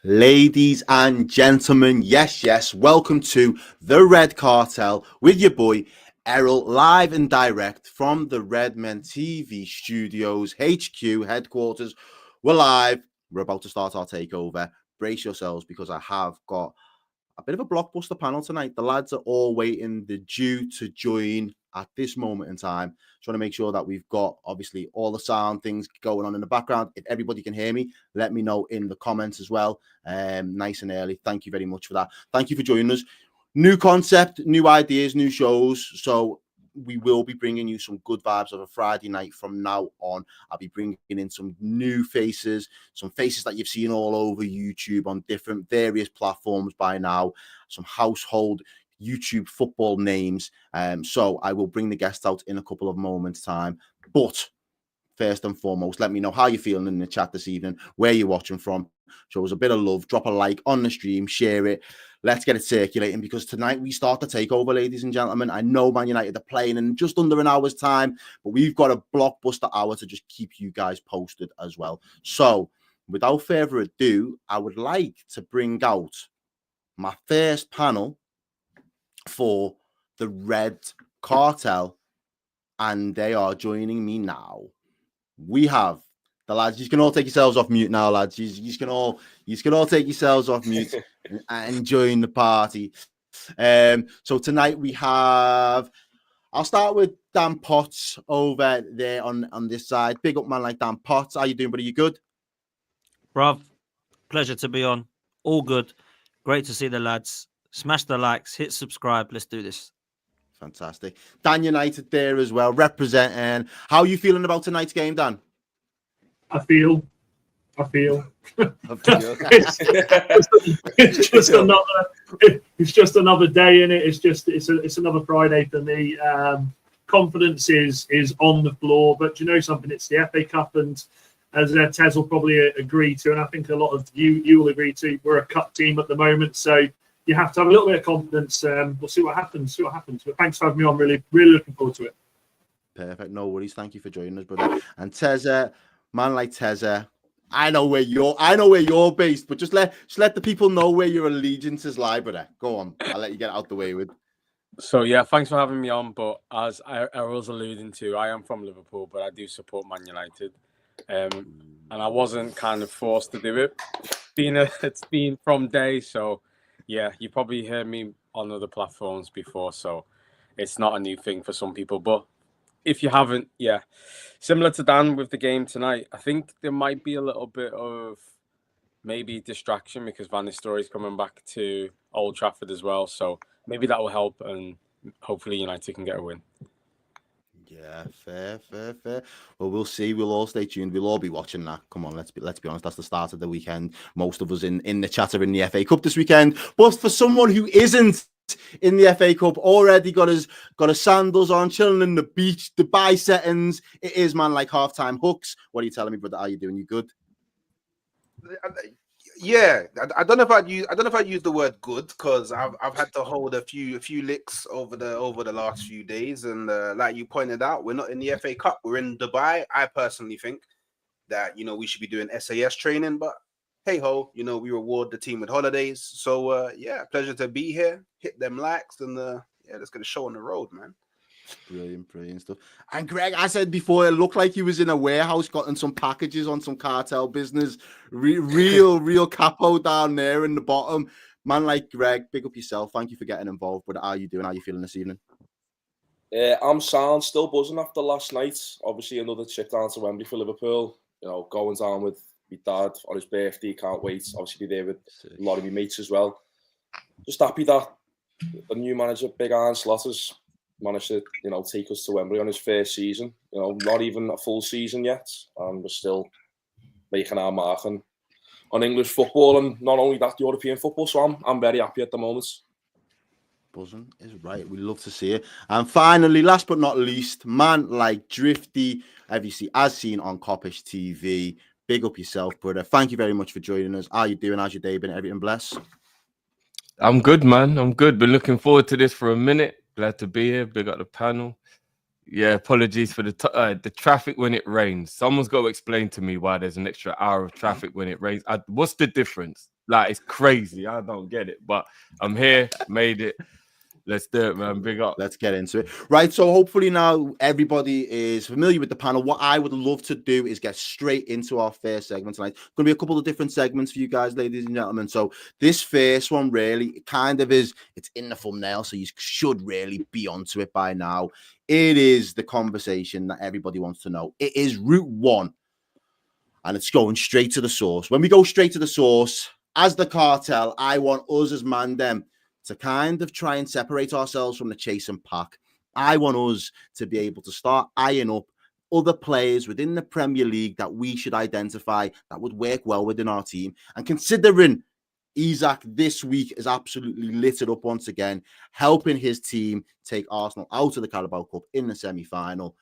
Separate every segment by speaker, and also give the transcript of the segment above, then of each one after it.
Speaker 1: Ladies and gentlemen, yes, welcome to the Red Cartel with your boy Errol, live and direct from the Redmen TV Studios HQ headquarters. We're live. We're about to start our takeover. Brace yourselves because I have got a bit of a blockbuster panel tonight. The lads are all waiting. They're due to join at this moment in time. Trying to make sure that we've got, obviously, all the sound things going on in the background. If everybody can hear me, let me know in the comments as well. Nice and early. Thank you very much for that. Thank you for joining us. New concept, new ideas, new shows. So we will be bringing you some good vibes of a Friday night from now on. I'll be bringing in some new faces, some faces that you've seen all over YouTube on different various platforms by now, some household YouTube football names. So I will bring the guests out in a couple of moments' time. But first and foremost, let me know how you're feeling in the chat this evening, where you're watching from. Show us a bit of love, drop a like on the stream, share it. Let's get it circulating because tonight we start the takeover, ladies and gentlemen. I know Man United are playing in just under an hour's time, but we've got a blockbuster hour to just keep you guys posted as well. So without further ado, I would like to bring out my first panel for the Red Cartel, and they are joining me now. We have the lads. You can all take yourselves off mute now, lads. You can all take yourselves off mute and join the party. So tonight we have. I'll start with Dan Potts over there on this side. Big up man like Dan Potts. How you doing, buddy? You good?
Speaker 2: Bruv, pleasure to be on. All good. Great to see the lads. Smash the likes, hit subscribe. Let's do this.
Speaker 1: Fantastic. Dan United there as well, representing. How are you feeling about tonight's game, Dan?
Speaker 3: I feel. It's just another day in it. It's another Friday for me. Confidence is on the floor, but you know something? It's the FA Cup, and as Tez will probably agree to, and I think a lot of you will agree to, we're a cup team at the moment, so you have to have a little bit of confidence. We'll see what happens. But thanks for having me on. Really looking forward to it.
Speaker 1: Perfect. No worries. Thank you for joining us, brother. And Teza, man like Teza, I know where you're based, but just let the people know where your allegiances lie, brother. Go on. I'll let you get out the way with.
Speaker 4: So yeah, thanks for having me on. But as I was alluding to, I am from Liverpool, but I do support Man United. And I wasn't kind of forced to do it. It's been from day, so yeah, you probably heard me on other platforms before, so it's not a new thing for some people. But if you haven't, yeah, similar to Dan with the game tonight, I think there might be a little bit of maybe distraction because Van Nistelrooy is coming back to Old Trafford as well, so maybe that will help, and hopefully United can get a win.
Speaker 1: Yeah, fair. Well, we'll see. We'll all stay tuned. We'll all be watching that. Come on, let's be honest. That's the start of the weekend. Most of us in the chat are in the FA Cup this weekend. But for someone who isn't in the FA Cup, already got his sandals on, chilling in the beach, Dubai settings, it is man like halftime Hookz. What are you telling me, brother? How you doing? You good?
Speaker 5: Yeah, I don't know if I'd use the word good because I've had to hold a few licks over the last few days, and like you pointed out, we're not in the FA Cup. We're in Dubai. I personally think that we should be doing SAS training, but hey ho, we reward the team with holidays. So yeah, pleasure to be here. Hit them likes and yeah, let's get a show on the road, man.
Speaker 1: Brilliant stuff. And Greg, I said before, it looked like he was in a warehouse, gotten some packages on some cartel business. Real capo down there in the bottom. Man like Greg, big up yourself. Thank you for getting involved. But how are you doing? How are you feeling this evening?
Speaker 6: I'm sound, still buzzing after last night. Obviously, another trip down to Wembley for Liverpool. Going down with my dad on his birthday. Can't wait. Obviously, be there with a lot of my mates as well. Just happy that the new manager, Big Iron Slaughter's managed to, take us to Wembley on his first season. Not even a full season yet, and we're still making our mark on English football, and not only that, European football. So I'm very happy at the moment.
Speaker 1: Buzzing is right. We love to see it. And finally, last but not least, man like Drifty, as seen on Coppish TV. Big up yourself, brother. Thank you very much for joining us. How you doing? How's your day been? Everything blessed?
Speaker 7: I'm good, man. I'm good. Been looking forward to this for a minute. Glad to be here. Big up the panel. Yeah, apologies for the traffic when it rains. Someone's got to explain to me why there's an extra hour of traffic when it rains. What's the difference? Like, it's crazy. I don't get it. But I'm here, made it. Let's do it, man. Big up.
Speaker 1: Let's get into it. Right. So hopefully now everybody is familiar with the panel. What I would love to do is get straight into our first segment tonight. Going to be a couple of different segments for you guys, ladies and gentlemen. So this first one really kind of is, it's in the thumbnail, so you should really be onto it by now. It is the conversation that everybody wants to know. It is Route 1, and it's going straight to the source. When we go straight to the source, as the cartel, I want us as Mandem to kind of try and separate ourselves from the chasing pack. I want us to be able to start eyeing up other players within the Premier League that we should identify that would work well within our team. And considering Isak this week is absolutely lit it up once again, helping his team take Arsenal out of the Carabao Cup in the semi-final,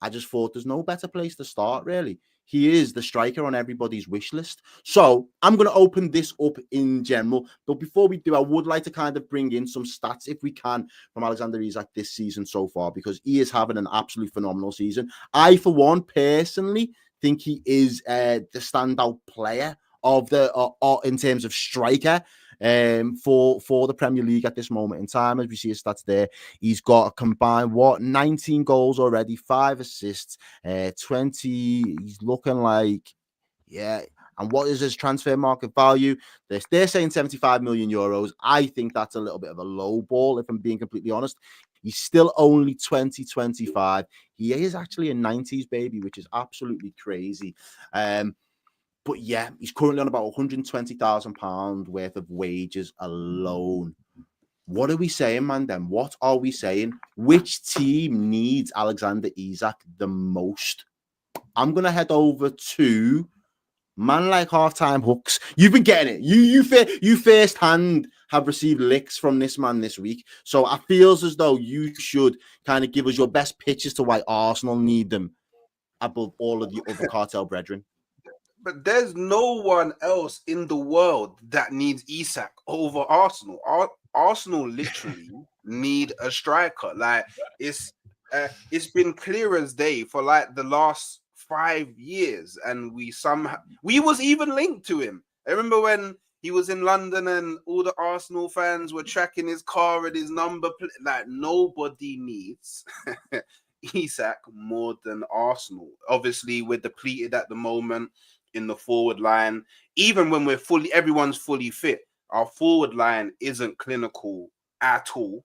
Speaker 1: I just thought there's no better place to start, really. He is the striker on everybody's wish list. So I'm going to open this up in general. But before we do, I would like to kind of bring in some stats, if we can, from Alexander Isak this season so far, because he is having an absolutely phenomenal season. I, for one, personally think he is the standout player of the in terms of striker for the Premier League at this moment in time. As we see his stats there, he's got a combined 19 goals already, 5 assists, 20. He's looking like, yeah. And what is his transfer market value? They're saying 75 million euros. I think that's a little bit of a low ball, if I'm being completely honest. He's still only 25. He is actually a 90s baby, which is absolutely crazy. But yeah, he's currently on about £120,000 worth of wages alone. What are we saying, man, then? What are we saying? Which team needs Alexander Isak the most? I'm going to head over to man like halftime Hookz. You've been getting it. You firsthand have received licks from this man this week. So I feels as though you should kind of give us your best pitch as to why Arsenal need them above all of the other cartel brethren.
Speaker 5: But there's no one else in the world that needs Isak over Arsenal. Arsenal literally need a striker. Like, it's been clear as day for like the last 5 years, and we was even linked to him. I remember when he was in London and all the Arsenal fans were tracking his car and his number. Like, nobody needs Isak more than Arsenal. Obviously, we're depleted at the moment in the forward line. Even when everyone's fully fit, our forward line isn't clinical at all.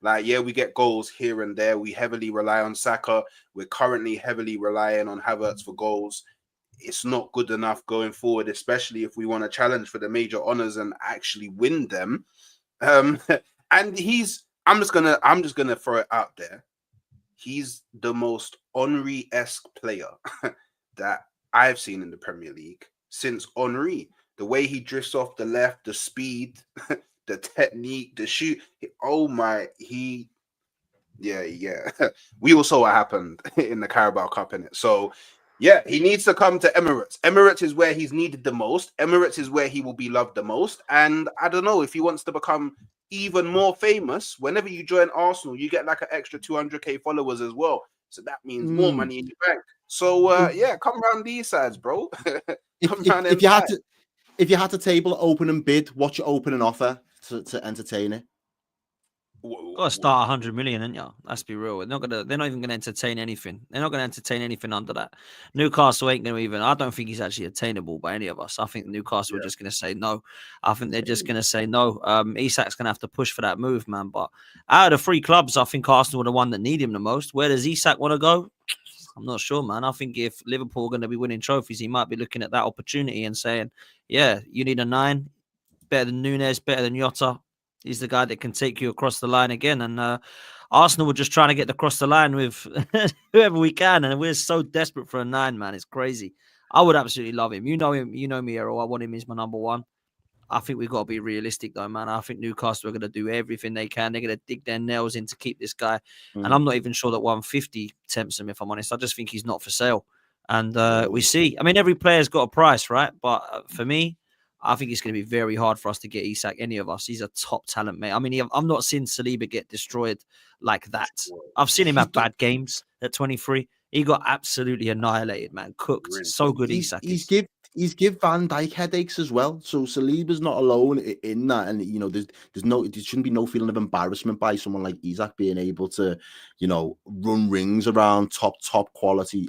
Speaker 5: Like, yeah, we get goals here and there. We heavily rely on Saka. We're currently heavily relying on Havertz for goals. It's not good enough going forward, especially if we want to challenge for the major honors and actually win them. And I'm just gonna throw it out there. He's the most Henry-esque player that I've seen in the Premier League since Henry. The way he drifts off the left, the speed, the technique, the shoot. Yeah. We all saw what happened in the Carabao Cup, innit? So, yeah, he needs to come to Emirates. Emirates is where he's needed the most. Emirates is where he will be loved the most. And I don't know, if he wants to become even more famous, whenever you join Arsenal, you get like an extra 200k followers as well. So that means more money in your bank. So yeah, come around these sides, bro. If
Speaker 1: you had to table opening bid, what's your opening offer to entertain it?
Speaker 2: Got to start 100 million, ain't you? Let's be real. They're not even gonna entertain anything. They're not gonna entertain anything under that. Newcastle ain't gonna even. I don't think he's actually attainable by any of us. I think Newcastle are just gonna say no. I think they're just gonna say no. Isak's gonna have to push for that move, man. But out of the 3 clubs, I think Arsenal are the one that need him the most. Where does Isak want to go? I'm not sure, man. I think if Liverpool are going to be winning trophies, he might be looking at that opportunity and saying, yeah, you need a 9, better than Nunes, better than Jota. He's the guy that can take you across the line again. And Arsenal were just trying to get across the line with whoever we can. And we're so desperate for a 9, man. It's crazy. I would absolutely love him. You know him. You know me, Errol. I want him as my number 1. I think we've got to be realistic, though, man. I think Newcastle are going to do everything they can. They're going to dig their nails in to keep this guy. And I'm not even sure that 150 tempts him, if I'm honest. I just think he's not for sale. And we see. I mean, every player's got a price, right? But for me, I think it's going to be very hard for us to get Isak, any of us. He's a top talent, mate. I mean, I've not seen Saliba get destroyed like that. I've seen him have bad games at 23. He got absolutely annihilated, man. Cooked.
Speaker 5: Really?
Speaker 2: So good, Isak.
Speaker 1: He's give Van Dijk headaches as well. So Saliba's not alone in that, and there shouldn't be no feeling of embarrassment by someone like Isak being able to, run rings around top quality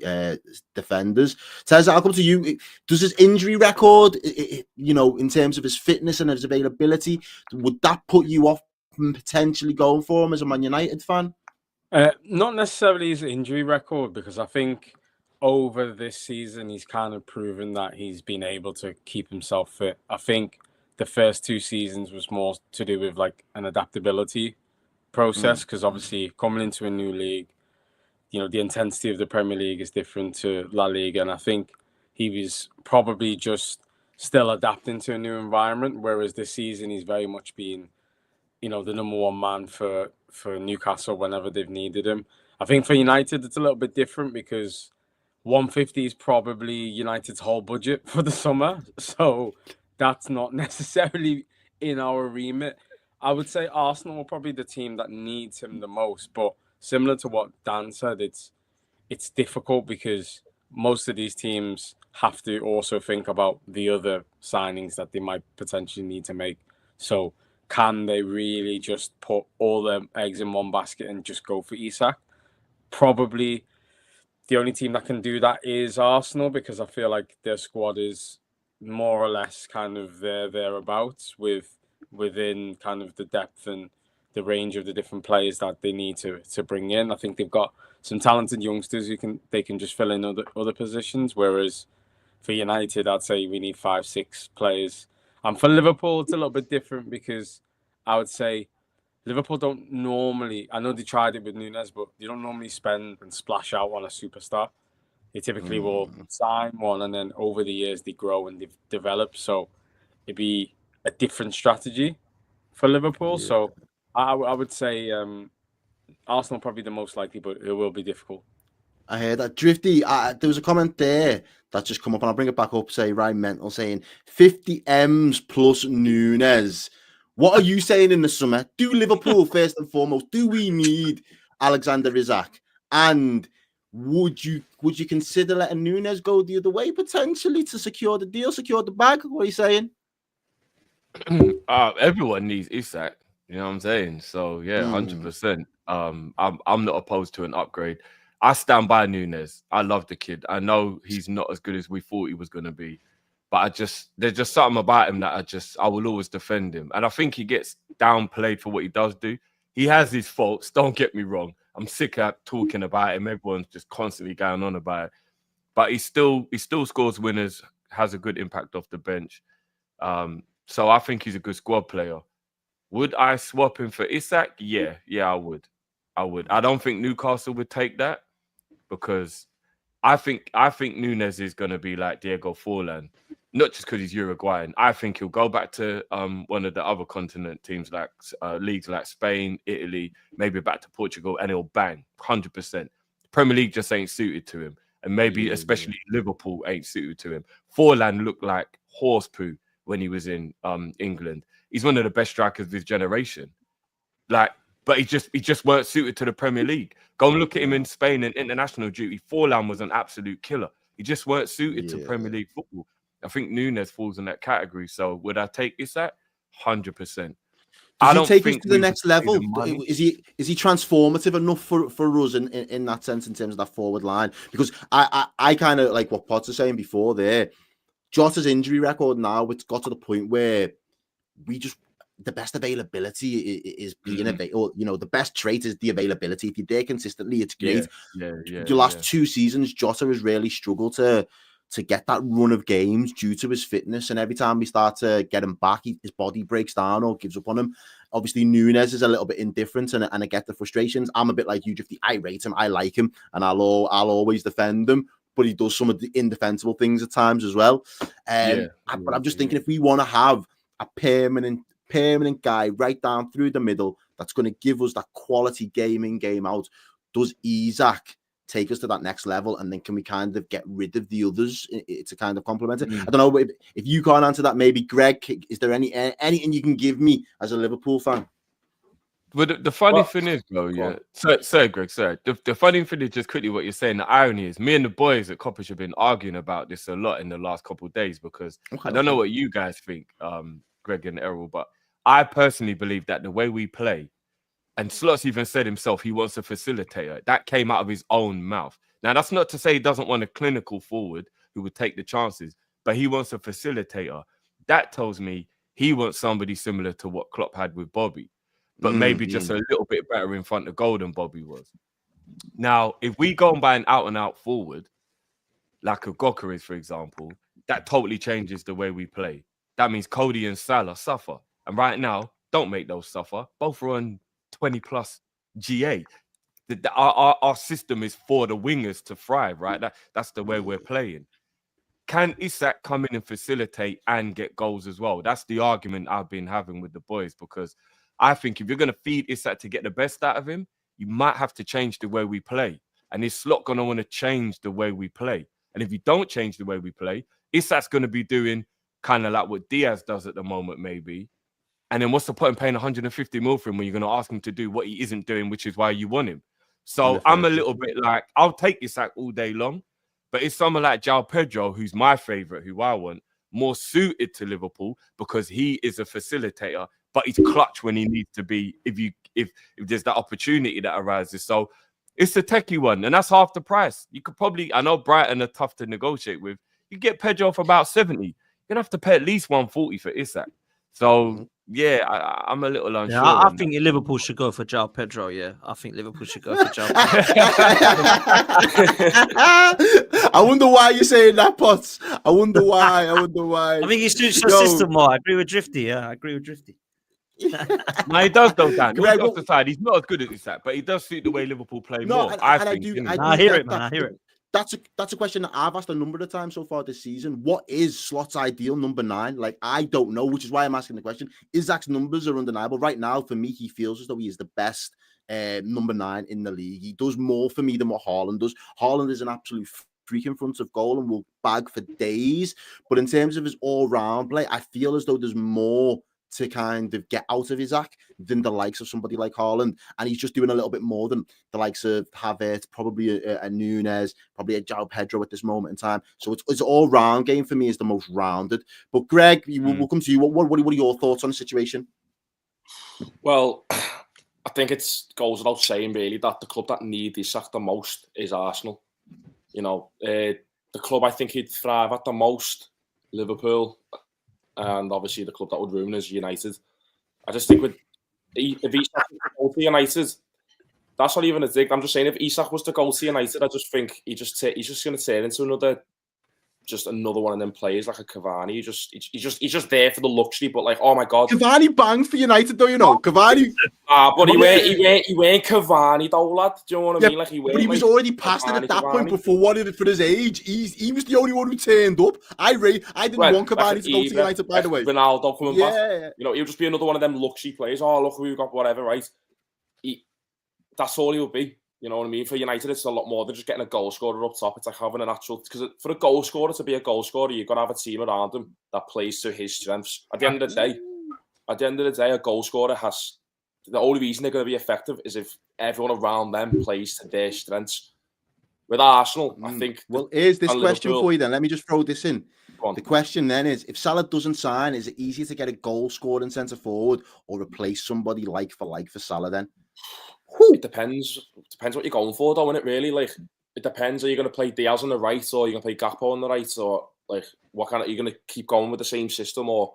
Speaker 1: defenders. Teza, I'll come to you. Does his injury record, in terms of his fitness and his availability, would that put you off from potentially going for him as a Man United fan?
Speaker 4: Not necessarily his injury record, because I think over this season he's kind of proven that he's been able to keep himself fit. I think the first 2 seasons was more to do with like an adaptability process, because obviously coming into a new league, the intensity of the Premier League is different to La Liga, and I think he was probably just still adapting to a new environment, whereas this season he's very much been the number one man for Newcastle whenever they've needed him. I think for United it's a little bit different, because 150 is probably United's whole budget for the summer, so that's not necessarily in our remit. I would say Arsenal are probably the team that needs him the most, but similar to what Dan said, it's difficult because most of these teams have to also think about the other signings that they might potentially need to make. So can they really just put all their eggs in one basket and just go for Isak? Probably the only team that can do that is Arsenal, because I feel like their squad is more or less kind of thereabouts within kind of the depth and the range of the different players that they need to bring in. I think they've got some talented youngsters they can just fill in other positions, whereas for United, I'd say we need 5-6 players. And for Liverpool, it's a little bit different, because I would say Liverpool don't normally, I know they tried it with Nunes, but they don't normally spend and splash out on a superstar. They typically will sign one, and then over the years they grow and they've developed. So it'd be a different strategy for Liverpool. Yeah. So I would say Arsenal probably the most likely, but it will be difficult.
Speaker 1: I heard that. Drifty, there was a comment there that just come up, and I'll bring it back up, say Ryan Mental saying 50 M's plus Nunes. What are you saying in the summer? Do Liverpool, first and foremost, do we need Alexander Isak? And would you consider letting Nunes go the other way potentially to secure the deal, secure the bag? What are you saying?
Speaker 7: Everyone needs Isak. You know what I'm saying? So yeah, 100%. I'm not opposed to an upgrade. I stand by Nunes. I love the kid. I know he's not as good as we thought he was going to be. But there's just something about him that I will always defend him. And I think he gets downplayed for what he does do. He has his faults, don't get me wrong. I'm sick of talking about him. Everyone's just constantly going on about it. But he still scores winners, has a good impact off the bench. So I think he's a good squad player. Would I swap him for Isak? Yeah, I would. I don't think Newcastle would take that, because I think Nunes is going to be like Diego Forlan. Not just because he's Uruguayan. I think he'll go back to one of the other continent teams, like leagues like Spain, Italy, maybe back to Portugal, and he'll bang 100%. Premier League just ain't suited to him, and maybe especially Liverpool ain't suited to him. Forlan looked like horse poo when he was in England. He's one of the best strikers of his generation. But he just weren't suited to the Premier League. Go and look at him in Spain in international duty. Forlan was an absolute killer. He just weren't suited to Premier League football. I think Nunes falls in that category. So would I take Isak? 100%.
Speaker 1: Does he take us to the next level? Is he transformative enough for us in that sense, in terms of that forward line? Because I kind of like what Potts was saying before there. Jota's injury record now, it's got to the point where the best availability is being available. The best trait is the availability. If you're there consistently, it's great. The last 2 seasons, Jota has really struggled to get that run of games due to his fitness. And every time we start to get him back, his body breaks down or gives up on him. Obviously, Nunes is a little bit indifferent, and I get the frustrations. I'm a bit like you, Drifty. I rate him, I like him, and I'll always defend him. But he does some of the indefensible things at times as well. But I'm just thinking, if we want to have a permanent guy right down through the middle that's going to give us that quality game in, game out, does Isak take us to that next level, and then can we kind of get rid of the others to kind of complement it? I don't know if you can't answer that. Maybe Greg, is there anything you can give me as a Liverpool fan?
Speaker 7: But the funny thing is, bro, sorry, Greg, sorry. The funny thing is, just quickly, what you're saying, the irony is, me and the boys at Coppish have been arguing about this a lot in the last couple of days, because I don't know what you guys think, Greg and Errol, but I personally believe that the way we play, and Slots even said himself, he wants a facilitator. That came out of his own mouth. Now, that's not to say he doesn't want a clinical forward who would take the chances, but he wants a facilitator. That tells me he wants somebody similar to what Klopp had with Bobby, but maybe just a little bit better in front of goal than Bobby was. Now, if we go and buy an out-and-out forward, like a Gokka is, for example, that totally changes the way we play. That means Cody and Salah suffer. And right now, don't make those suffer. Both are on 20+ GA. Our system is for the wingers to thrive, right? That's the way we're playing. Can Isak come in and facilitate and get goals as well? That's the argument I've been having with the boys, because I think if you're going to feed Isak to get the best out of him, you might have to change the way we play. And is Slot going to want to change the way we play? And if you don't change the way we play, Isak's going to be doing kind of like what Diaz does at the moment, maybe. And then what's the point in paying 150 mil for him when you're going to ask him to do what he isn't doing, which is why you want him? So I'm a little bit like, I'll take Isak all day long, but it's someone like João Pedro, who's my favorite, who I want, more suited to Liverpool because he is a facilitator, but he's clutch when he needs to be if there's that opportunity that arises. So it's a techie one, and that's half the price. You could probably, I know Brighton are tough to negotiate with. You get Pedro for about 70. You're going to have to pay at least 140 for Isak. So, yeah, I'm a little unsure.
Speaker 2: Yeah, I think Liverpool should go for João Pedro. Yeah, I think Liverpool should go for João Pedro.
Speaker 1: I wonder why you're saying that, Potts. I wonder why.
Speaker 2: I think he suits the system more. I agree with Drifty. Yeah, I agree with Drifty.
Speaker 7: No, he does though, Dan. Greg, off the side, he's not as good as Isak, but he does suit the way Liverpool play more. I
Speaker 2: hear it, man. I hear it.
Speaker 1: That's a question that I've asked a number of times so far this season. What is Slot's ideal number 9? Like, I don't know, which is why I'm asking the question. Isak's numbers are undeniable. Right now, for me, he feels as though he is the best number 9 in the league. He does more for me than what Haaland does. Haaland is an absolute freak in front of goal and will bag for days. But in terms of his all-round play, I feel as though there's more to kind of get out of Isak than the likes of somebody like Haaland, and he's just doing a little bit more than the likes of Havertz, probably a Nunez, probably a João Pedro at this moment in time. So it's all round game for me is the most rounded. But Greg, we'll come to you. What are your thoughts on the situation?
Speaker 6: Well, I think it goes without saying really that the club that need Isak the most is Arsenal. You know, the club I think he'd thrive at the most, Liverpool. And obviously the club that would ruin is United. I just think if Isak was to go to United, that's not even a dig. I'm just saying if Isak was to go to United, I just think he's just going to turn into another one of them players like a Cavani. He's just there for the luxury, but like, oh my god,
Speaker 1: Cavani banged for United, though, you know. Cavani,
Speaker 6: but he weren't Cavani though, lad. Do you know what I mean? Like
Speaker 1: he was already past it at that point. But for his age, he was the only one who turned up. I didn't want Cavani to go to United, by the way.
Speaker 6: Ronaldo coming back, you know, he'll just be another one of them luxury players. Oh look, we've got whatever, right? That's all he would be. You know what I mean? For United, it's a lot more than just getting a goal scorer up top. It's like having a natural... Because for a goal scorer to be a goal scorer, you've got to have a team around him that plays to his strengths. At the end of the day, a goal scorer has... The only reason they're going to be effective is if everyone around them plays to their strengths. With Arsenal, I think...
Speaker 1: Well, here's this question for you then. Let me just throw this in. The question then is, if Salah doesn't sign, is it easier to get a goal scoring centre forward or replace somebody like for Salah then?
Speaker 6: It depends. It depends what you're going for, though, innit? Really, like it depends. Are you going to play Diaz on the right, or are you going to play Gakpo on the right, or like what kind of? Are you going to keep going with the same system, or are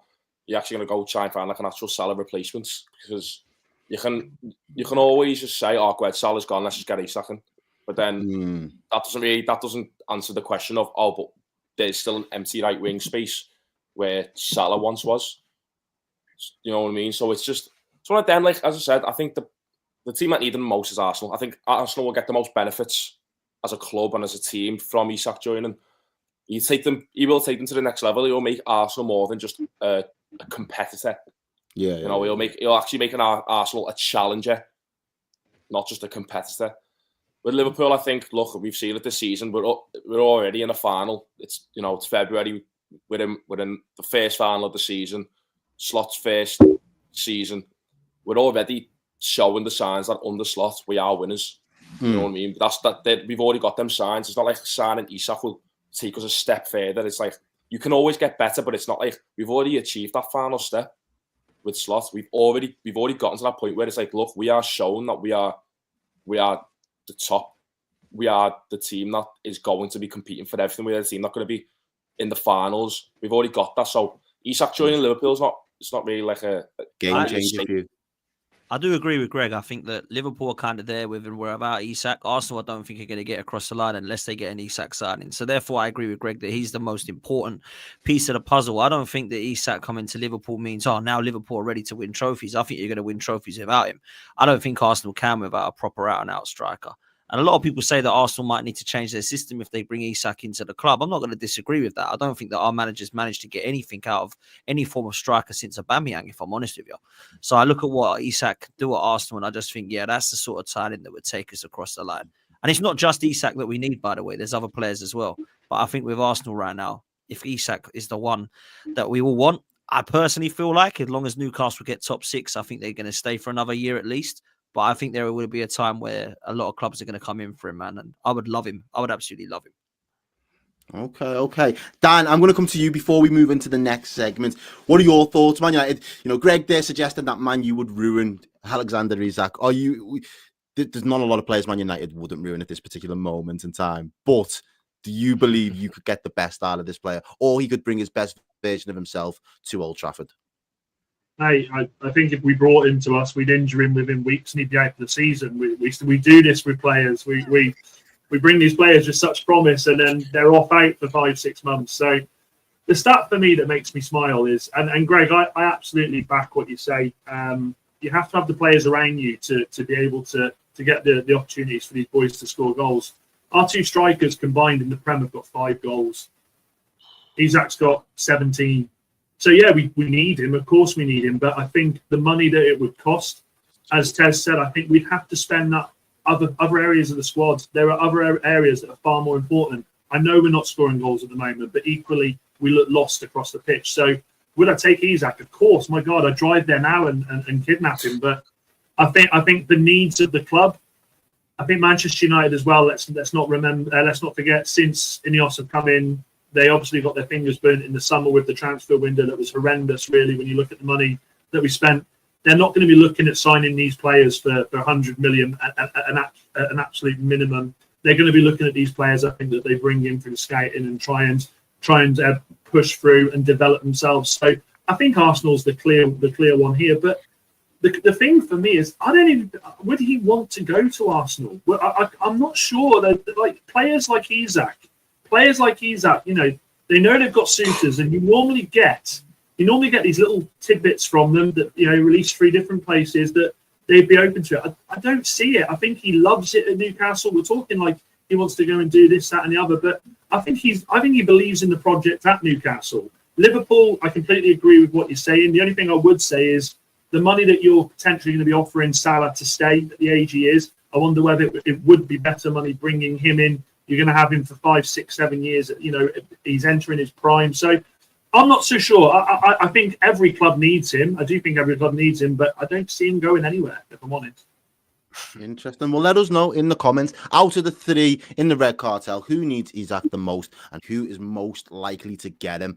Speaker 6: you actually going to go try and find like an actual Salah replacement? Because you can always just say, "Oh, great, Salah's gone. Let's just get Isak in." But then that doesn't answer the question of but there's still an empty right wing space where Salah once was. You know what I mean? So it's one of them. Like as I said, I think the team that need them most is Arsenal. I think Arsenal will get the most benefits as a club and as a team from Isak joining. He will take them to the next level. He will make Arsenal more than just a competitor.
Speaker 1: Yeah.
Speaker 6: You know, he'll actually make an Arsenal a challenger, not just a competitor. with Liverpool, I think, look, we've seen it this season. We're already in a final. It's it's February. We're in the first final of the season. Slot's first season. We're already showing the signs that under Slot we are winners. You know what I mean? We've already got them signs. It's not like signing Isak will take us a step further. It's like you can always get better, but it's not like we've already achieved that final step with Slot. We've already gotten to that point where it's like, look, we are showing that we are the top. We are the team that is going to be competing for everything. We're the team that's going to be in the finals. We've already got that. So Isak joining Liverpool it's not really like a
Speaker 1: game changer for you.
Speaker 2: I do agree with Greg. I think that Liverpool are kind of there with and we're about Isak. Arsenal, I don't think are going to get across the line unless they get an Isak signing. So therefore, I agree with Greg that he's the most important piece of the puzzle. I don't think that Isak coming to Liverpool means, now Liverpool are ready to win trophies. I think you're going to win trophies without him. I don't think Arsenal can without a proper out-and-out striker. And a lot of people say that Arsenal might need to change their system if they bring Isak into the club. I'm not going to disagree with that. I don't think that our managers managed to get anything out of any form of striker since Aubameyang, if I'm honest with you. So I look at what Isak can do at Arsenal, and I just think, that's the sort of talent that would take us across the line. And it's not just Isak that we need, by the way. There's other players as well. But I think with Arsenal right now, if Isak is the one that we all want, I personally feel like as long as Newcastle get top 6, I think they're going to stay for another year at least. But I think there will be a time where a lot of clubs are going to come in for him, man. And I would love him. I would absolutely love him.
Speaker 1: Okay. Dan, I'm going to come to you before we move into the next segment. What are your thoughts, Man United? Greg there suggested that Man U would ruin Alexander Isak. There's not a lot of players Man United wouldn't ruin at this particular moment in time. But do you believe you could get the best out of this player? Or he could bring his best version of himself to Old Trafford?
Speaker 3: Hey, I think if we brought him to us, we'd injure him within weeks and he'd be out for the season. We do this with players. We bring these players with such promise and then they're off out for 5-6 months. So the stat for me that makes me smile is, and Greg, I absolutely back what you say. You have to have the players around you to be able to get the opportunities for these boys to score goals. Our 2 strikers combined in the Prem have got 5 goals. Isak's got 17. So, we need him. Of course we need him. But I think the money that it would cost, as Tez said, I think we'd have to spend that other areas of the squad. There are other areas that are far more important. I know we're not scoring goals at the moment, but equally we look lost across the pitch. So would I take Isak? Of course. My God, I'd drive there now and kidnap him. But I think the needs of the club, I think Manchester United as well, let's not forget, since Ineos have come in, they obviously got their fingers burnt in the summer with the transfer window that was horrendous, really, when you look at the money that we spent. They're not going to be looking at signing these players for 100 million, an absolute minimum. They're going to be looking at these players, I think, that they bring in through scouting and try and push through and develop themselves. So I think Arsenal's the clear one here. But the thing for me is, would he want to go to Arsenal? Well, I'm not sure. Like players like Isak, they know they've got suitors, and you normally get these little tidbits from them that released 3 different places that they'd be open to it. I don't see it. I think he loves it at Newcastle. We're talking like he wants to go and do this, that, and the other. But I think he believes in the project at Newcastle. Liverpool, I completely agree with what you're saying. The only thing I would say is the money that you're potentially going to be offering Salah to stay at the age he is. I wonder whether it would be better money bringing him in. You're going to have him for 5, 6, 7 years. He's entering his prime. So I'm not so sure. I think every club needs him. I do think every club needs him, but I don't see him going anywhere, if I'm honest.
Speaker 1: Interesting. Well, let us know in the comments, out of the 3 in the Red Cartel, who needs Isak the most and who is most likely to get him.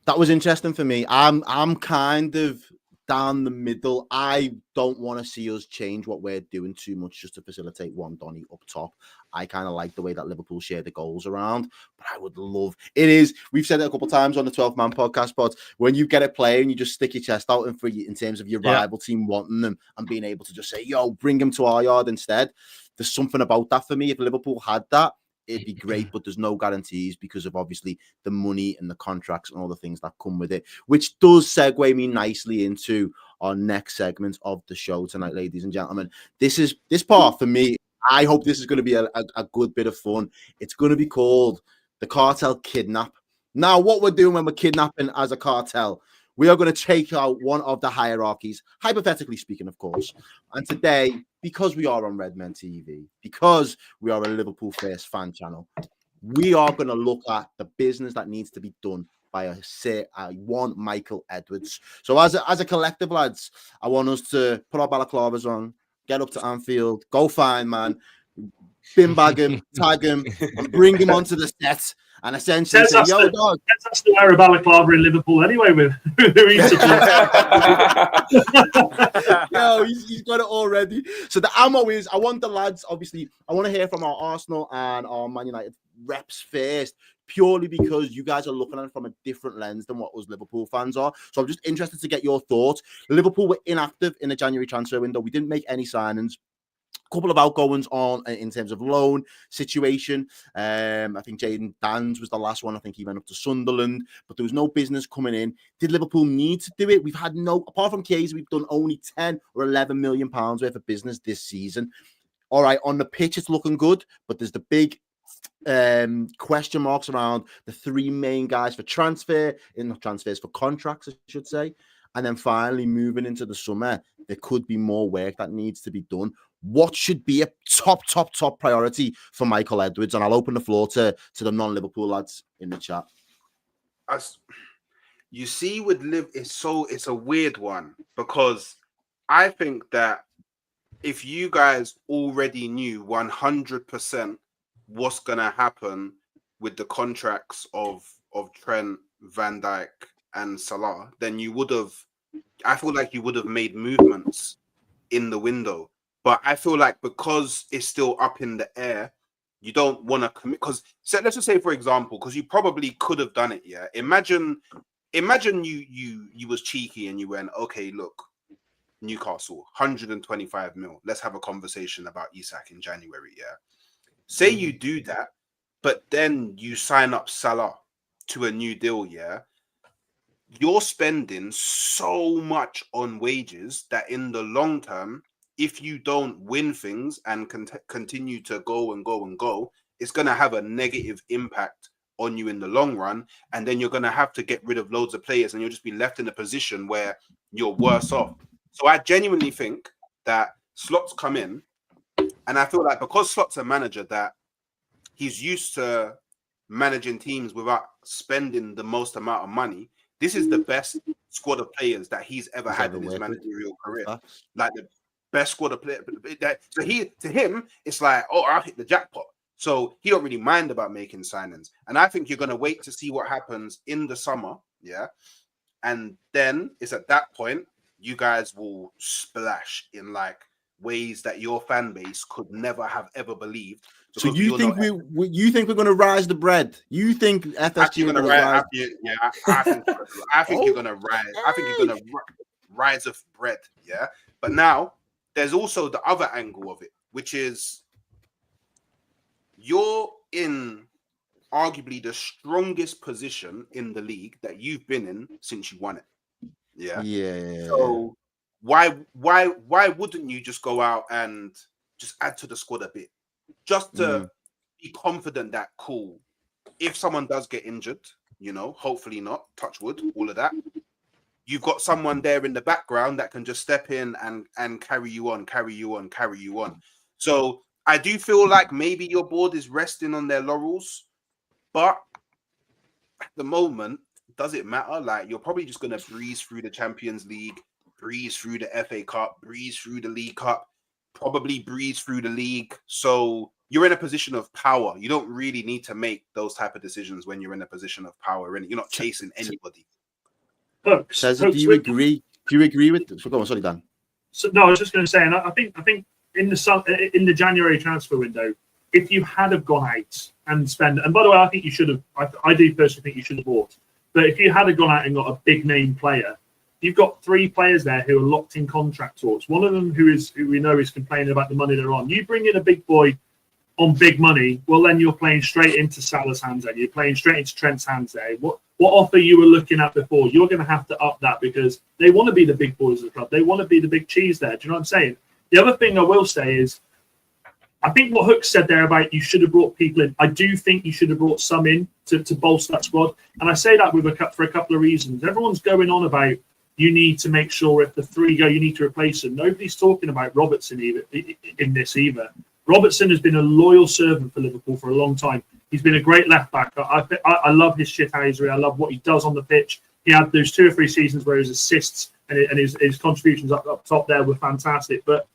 Speaker 1: That was interesting for me. I'm kind of down the middle. I don't want to see us change what we're doing too much just to facilitate one Donny up top. I kind of like the way that Liverpool share the goals around, but I would love we've said it a couple of times on the 12-man podcast, but when you get a player and you just stick your chest out in terms of your rival team wanting them and being able to just say, bring him to our yard instead. There's something about that for me. If Liverpool had that, it'd be great, but there's no guarantees because of obviously the money and the contracts and all the things that come with it, which does segue me nicely into our next segment of the show tonight, ladies and gentlemen. This part for me, I hope this is going to be a good bit of fun. It's going to be called the Cartel Kidnap. Now, what we're doing when we're kidnapping as a cartel, we are going to take out one of the hierarchies, hypothetically speaking, of course. And today, because we are on Redmen TV, because we are a Liverpool first fan channel, we are going to look at the business that needs to be done by one Michael Edwards. So as a collective, lads, I want us to put our balaclavas on, get up to Anfield, go find man, bin bag him, tag him, and bring him onto the set. And essentially say, yo, dog.
Speaker 3: That's the wear a balaclava in Liverpool anyway with who he supports.
Speaker 1: Yo, he's got it already. So the ammo is, I want the lads, obviously, I want to hear from our Arsenal and our Man United reps first, purely because you guys are looking at it from a different lens than what us Liverpool fans are. So I'm just interested to get your thoughts. Liverpool were inactive in the January transfer window. We didn't make any signings. Couple of outgoings on in terms of loan situation. I think Jaden Dan's was the last one. I think he went up to Sunderland, but there was no business coming in. Did Liverpool need to do it? We've had apart from Casey, we've done only 10 or 11 million pounds worth of business this season. All right, on the pitch, it's looking good, but there's the big question marks around the three main guys for for contracts, I should say. And then finally, moving into the summer, there could be more work that needs to be done. What should be a top priority for Michael Edwards? And I'll open the floor to the non-Liverpool lads in the chat.
Speaker 5: As you see with Liv, it's a weird one, because I think that if you guys already knew 100% what's gonna happen with the contracts of Trent, Van Dijk, and Salah, then I feel like you would have made movements in the window. But I feel like because it's still up in the air, you don't want to commit. Because let's just say, for example, because you probably could have done it. Yeah, imagine you was cheeky and you went, okay, look, Newcastle, 125 mil. Let's have a conversation about Isak in January. Yeah, say you do that, but then you sign up Salah to a new deal. Yeah, you're spending so much on wages that in the long term, if you don't win things and continue to go, it's going to have a negative impact on you in the long run. And then you're going to have to get rid of loads of players and you'll just be left in a position where you're worse off. So I genuinely think that Slot's come in, and I feel like because Slot's a manager that he's used to managing teams without spending the most amount of money, this is the best squad of players that he's ever had in his managerial career. Like the best squad of players. So to him, it's like, oh, I'll hit the jackpot. So he don't really mind about making signings. And I think you're going to wait to see what happens in the summer. Yeah. And then it's at that point, you guys will splash in like ways that your fan base could never have ever believed.
Speaker 1: So you think we're going to rise the bread? You think FSG are going to rise?
Speaker 5: I think you're going to rise. I think you're going to rise of bread. Yeah. But now there's also the other angle of it, which is you're in arguably the strongest position in the league that you've been in since you won it. Yeah.
Speaker 1: Yeah.
Speaker 5: So why wouldn't you just go out and just add to the squad a bit? Just to be confident that, cool, if someone does get injured, hopefully not, touch wood, all of that, you've got someone there in the background that can just step in and carry you on. So I do feel like maybe your board is resting on their laurels, but at the moment, does it matter? Like, you're probably just going to breeze through the Champions League, breeze through the FA Cup, breeze through the League Cup, probably breeze through the league. So you're in a position of power. You don't really need to make those type of decisions when you're in a position of power, and you're not chasing anybody.
Speaker 1: Teza, do you agree? Do you agree with this? Go on, sorry, Dan.
Speaker 3: So, no, I was just going to say, and I think in the January transfer window, if you had have gone out and spent, and by the way, I think you should have. I do personally think you should have bought. But if you had have gone out and got a big name player, you've got three players there who are locked in contract talks. One of them who we know is complaining about the money they're on. You bring in a big boy on big money, well, then you're playing straight into Salah's hands there. You're playing straight into Trent's hands there. What offer you were looking at before, you're going to have to up that because they want to be the big boys of the club. They want to be the big cheese there. Do you know what I'm saying? The other thing I will say is, I think what Hookz said there about you should have brought people in. I do think you should have brought some in to bolster that squad. And I say that for a couple of reasons. Everyone's going on about, you need to make sure if the 3 go, you need to replace them. Nobody's talking about Robertson in this either. Robertson has been a loyal servant for Liverpool for a long time. He's been a great left back. I love his shithousery. I love what he does on the pitch. He had those 2 or 3 seasons where his assists and his contributions up top there were fantastic. But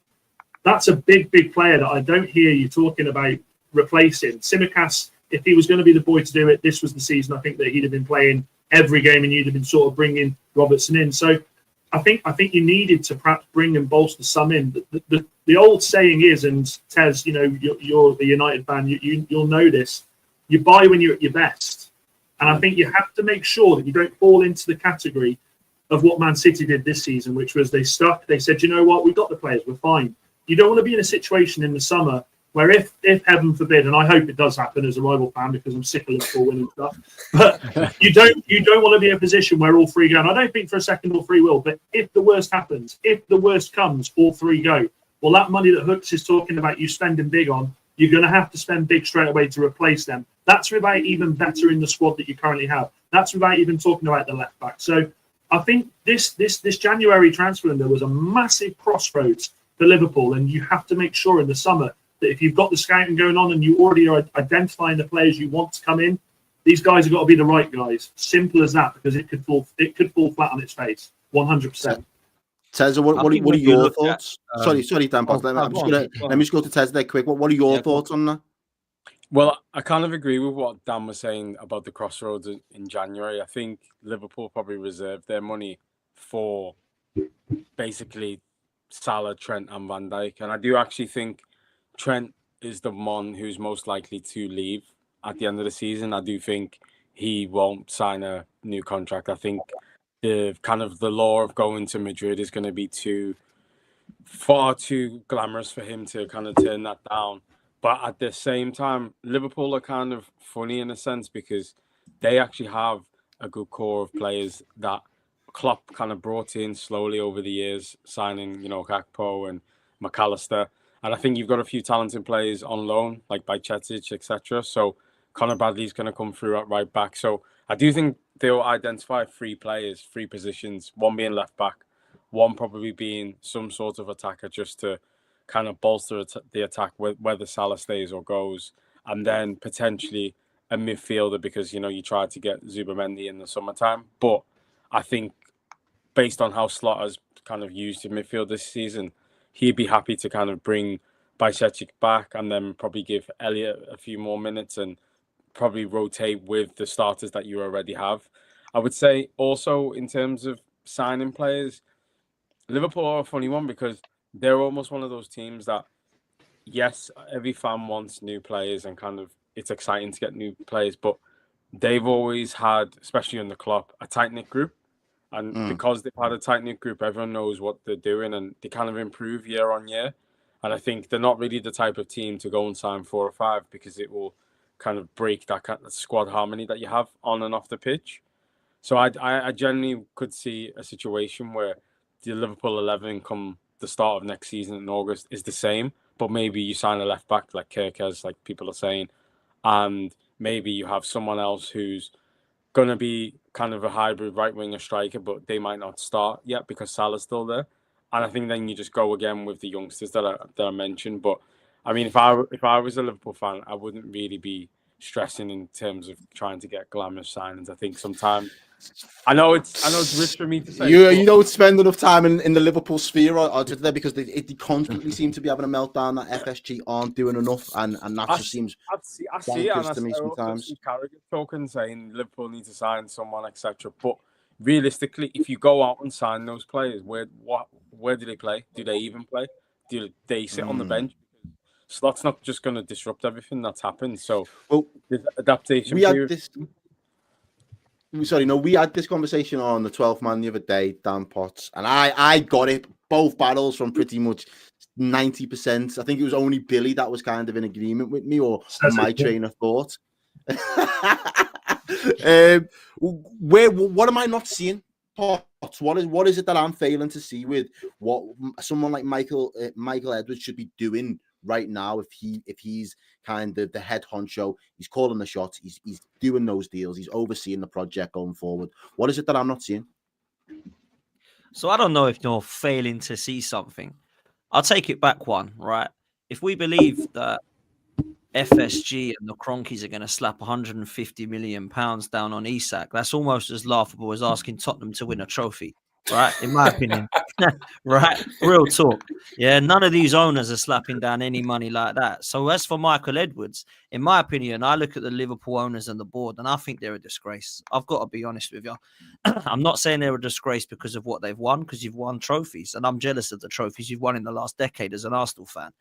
Speaker 3: that's a big player that I don't hear you talking about replacing. Tsimikas, if he was going to be the boy to do it, this was the season I think that he'd have been playing every game and you'd have been sort of bringing Robertson in. So I think you needed to perhaps bring and bolster some in. The old saying is, and Tez, you know, you're the United fan, you'll know this, you buy when you're at your best. And I think you have to make sure that you don't fall into the category of what Man City did this season, which was they said, you know what, we've got the players, we're fine. You don't want to be in a situation in the summer where if heaven forbid, and I hope it does happen as a rival fan because I'm sick of Liverpool winning stuff, but you don't want to be in a position where all 3 go. And I don't think for a second all 3 will, but if the worst happens, if the worst comes, all 3 go. Well, that money that Hookz is talking about you spending big on, you're going to have to spend big straight away to replace them. That's without even bettering the squad that you currently have. That's without even talking about the left back. So I think this January transfer window was a massive crossroads for Liverpool, and you have to make sure in the summer that if you've got the scouting going on and you already are identifying the players you want to come in, these guys have got to be the right guys. Simple as that, because it could fall flat on its face, 100%.
Speaker 1: Teza, what are your thoughts? Sorry, Dan Potts. Let me just go to Teza there quick. What are your thoughts on that?
Speaker 4: Well, I kind of agree with what Dan was saying about the crossroads in January. I think Liverpool probably reserved their money for basically Salah, Trent and Van Dijk. And I do actually think Trent is the one who's most likely to leave at the end of the season. I do think he won't sign a new contract. I think the law of going to Madrid is going to be far too glamorous for him to kind of turn that down. But at the same time, Liverpool are kind of funny in a sense because they actually have a good core of players that Klopp kind of brought in slowly over the years, signing, Gakpo and McAllister. And I think you've got a few talented players on loan, like Bajcetic, etc. So Conor Bradley's going to come through at right back. So I do think they'll identify 3 players, 3 positions, one being left back, one probably being some sort of attacker just to kind of bolster the attack whether Salah stays or goes, and then potentially a midfielder because, you tried to get Zubamendi in the summertime. But I think based on how Slaughter's kind of used in midfield this season, he'd be happy to kind of bring Bajcetic back and then probably give Elliott a few more minutes and probably rotate with the starters that you already have. I would say also in terms of signing players, Liverpool are a funny one because they're almost one of those teams that, yes, every fan wants new players and kind of it's exciting to get new players, but they've always had, especially in the Klopp, a tight-knit group. And because they've had a tight-knit group, everyone knows what they're doing and they kind of improve year on year. And I think they're not really the type of team to go and sign 4 or 5 because it will kind of break that kind of squad harmony that you have on and off the pitch. So I genuinely could see a situation where the Liverpool 11 come the start of next season in August is the same, but maybe you sign a left back like Kirkes, like people are saying, and maybe you have someone else who's going to be kind of a hybrid right winger striker, but they might not start yet because Salah's still there. And I think then you just go again with the youngsters that I mentioned. But I mean, if I was a Liverpool fan, I wouldn't really be stressing in terms of trying to get glamorous signings. I think sometimes I know it's rich for me to say.
Speaker 1: You don't spend enough time in the Liverpool sphere or there because they constantly seem to be having a meltdown that FSG aren't doing enough, and that just seems
Speaker 4: I see it, and
Speaker 1: to me sometimes.
Speaker 4: Carragher talking saying Liverpool need to sign someone, etc. But realistically, if you go out and sign those players, where do they play? Do they even play? Do they sit on the bench? Slot's not just going to disrupt everything that's happened. So, there's adaptation period.
Speaker 1: We had this conversation on the 12th man the other day, Dan Potts, and I got it, both battles from pretty much 90%. I think it was only Billy that was kind of in agreement with me or my train of thought. What am I not seeing, Potts? What is it that I'm failing to see with what someone like Michael Edwards should be doing right now if he's kind of the head honcho, he's calling the shots, he's doing those deals, he's overseeing the project going forward? What is it that I'm not seeing?
Speaker 2: So I don't know if you're failing to see something. I'll take it back one, right? If we believe that FSG and the Cronkies are going to slap 150 million pounds down on Isak, that's almost as laughable as asking Tottenham to win a trophy, right? In my opinion, right? Real talk. Yeah, none of these owners are slapping down any money like that. So as for Michael Edwards, in my opinion, I look at the Liverpool owners and the board, and I think they're a disgrace. I've got to be honest with you. I'm not saying they're a disgrace because of what they've won, because you've won trophies, and I'm jealous of the trophies you've won in the last decade as an Arsenal fan.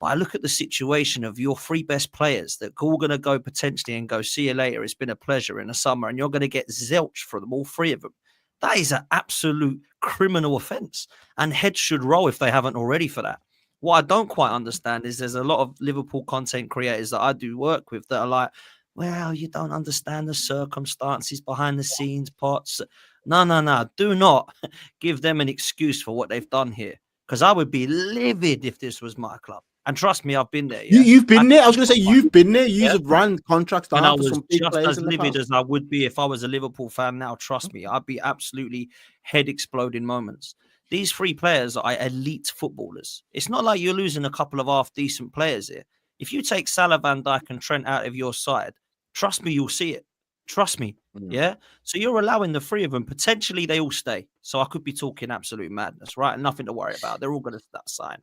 Speaker 2: But I look at the situation of your three best players that are all going to go potentially and go, see you later. It's been a pleasure in the summer. And you're going to get zilch for them, all three of them. That is an absolute criminal offence. And heads should roll if they haven't already for that. What I don't quite understand is there's a lot of Liverpool content creators that I do work with that are like, well, you don't understand the circumstances behind the scenes, Potts. No. Do not give them an excuse for what they've done here. Because I would be livid if this was my club. And trust me, I've been there. Yeah?
Speaker 1: You've been there. I was going to say, you've been there. You've run contracts down
Speaker 2: and I
Speaker 1: for
Speaker 2: was
Speaker 1: some big
Speaker 2: just
Speaker 1: players
Speaker 2: as
Speaker 1: in the
Speaker 2: livid
Speaker 1: past.
Speaker 2: as I would be if I was a Liverpool fan now. Trust me, I'd be absolutely head exploding moments. These three players are elite footballers. It's not like you're losing a couple of half decent players here. If you take Salah, Van Dijk and Trent out of your side, trust me, you'll see it. Trust me. Yeah. So you're allowing the three of them. Potentially they all stay. So I could be talking absolute madness, right? Nothing to worry about. They're all going to sign.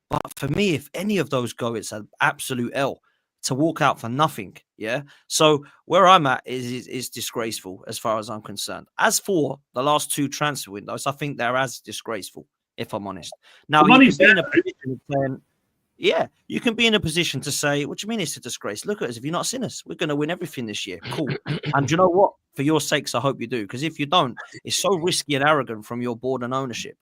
Speaker 2: But for me, if any of those go, it's an absolute L to walk out for nothing. Yeah. So where I'm at is disgraceful as far as I'm concerned. As for the last two transfer windows, I think they're as disgraceful, if I'm honest. Now, you can be in a position of saying, yeah, you can be in a position to say, what do you mean it's a disgrace? Look at us. Have you not seen us? We're going to win everything this year. Cool. And you know what? For your sakes, I hope you do. Because if you don't, it's so risky and arrogant from your board and ownership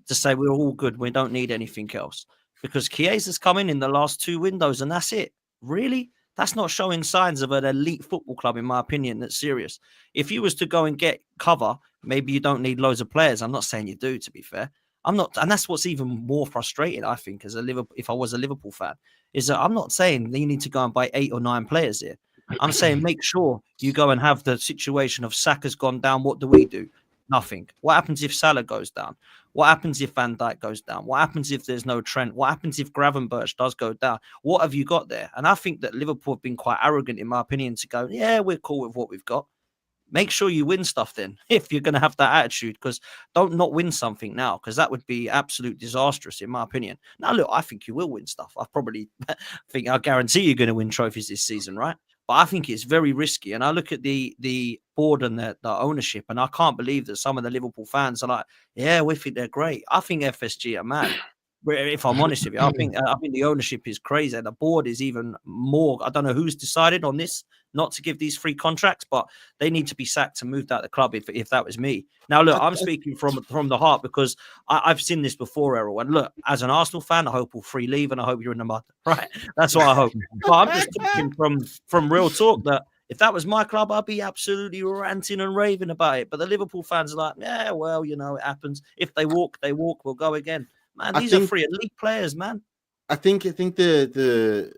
Speaker 2: to say we're all good. We don't need anything else. Because Chiesa's come in the last two windows and that's it. Really? That's not showing signs of an elite football club, in my opinion, that's serious. If you was to go and get cover, maybe you don't need loads of players. I'm not saying you do, to be fair. I'm not, and that's what's even more frustrating, I think, as a Liverpool, if I was a Liverpool fan, is that I'm not saying that you need to go and buy 8 or 9 players here. I'm saying make sure you go and have the situation of Saka's gone down. What do we do? Nothing. What happens if Salah goes down? What happens if Van Dijk goes down? What happens if there's no Trent? What happens if Gravenberch does go down? What have you got there? And I think that Liverpool have been quite arrogant, in my opinion, to go, yeah, we're cool with what we've got. Make sure you win stuff then, if you're going to have that attitude, because don't not win something now, because that would be absolute disastrous, in my opinion. Now, look, I think you will win stuff. I guarantee you're going to win trophies this season, right? But I think it's very risky. And I look at the board and the ownership, and I can't believe that some of the Liverpool fans are like, yeah, we think they're great. I think FSG are mad. If I'm honest with you, I think the ownership is crazy. And the board is even more. I don't know who's decided on this, not to give these free contracts, but they need to be sacked and moved out of the club if that was me. Now, look, I'm speaking from the heart because I've seen this before, Errol. And look, as an Arsenal fan, I hope all three leave and I hope you're in the mud. Right? That's what I hope. But I'm just talking from real talk that if that was my club, I'd be absolutely ranting and raving about it. But the Liverpool fans are like, yeah, well, you know, it happens. If they walk, we'll go again. Man, these are three elite players, man.
Speaker 1: I think I think obviously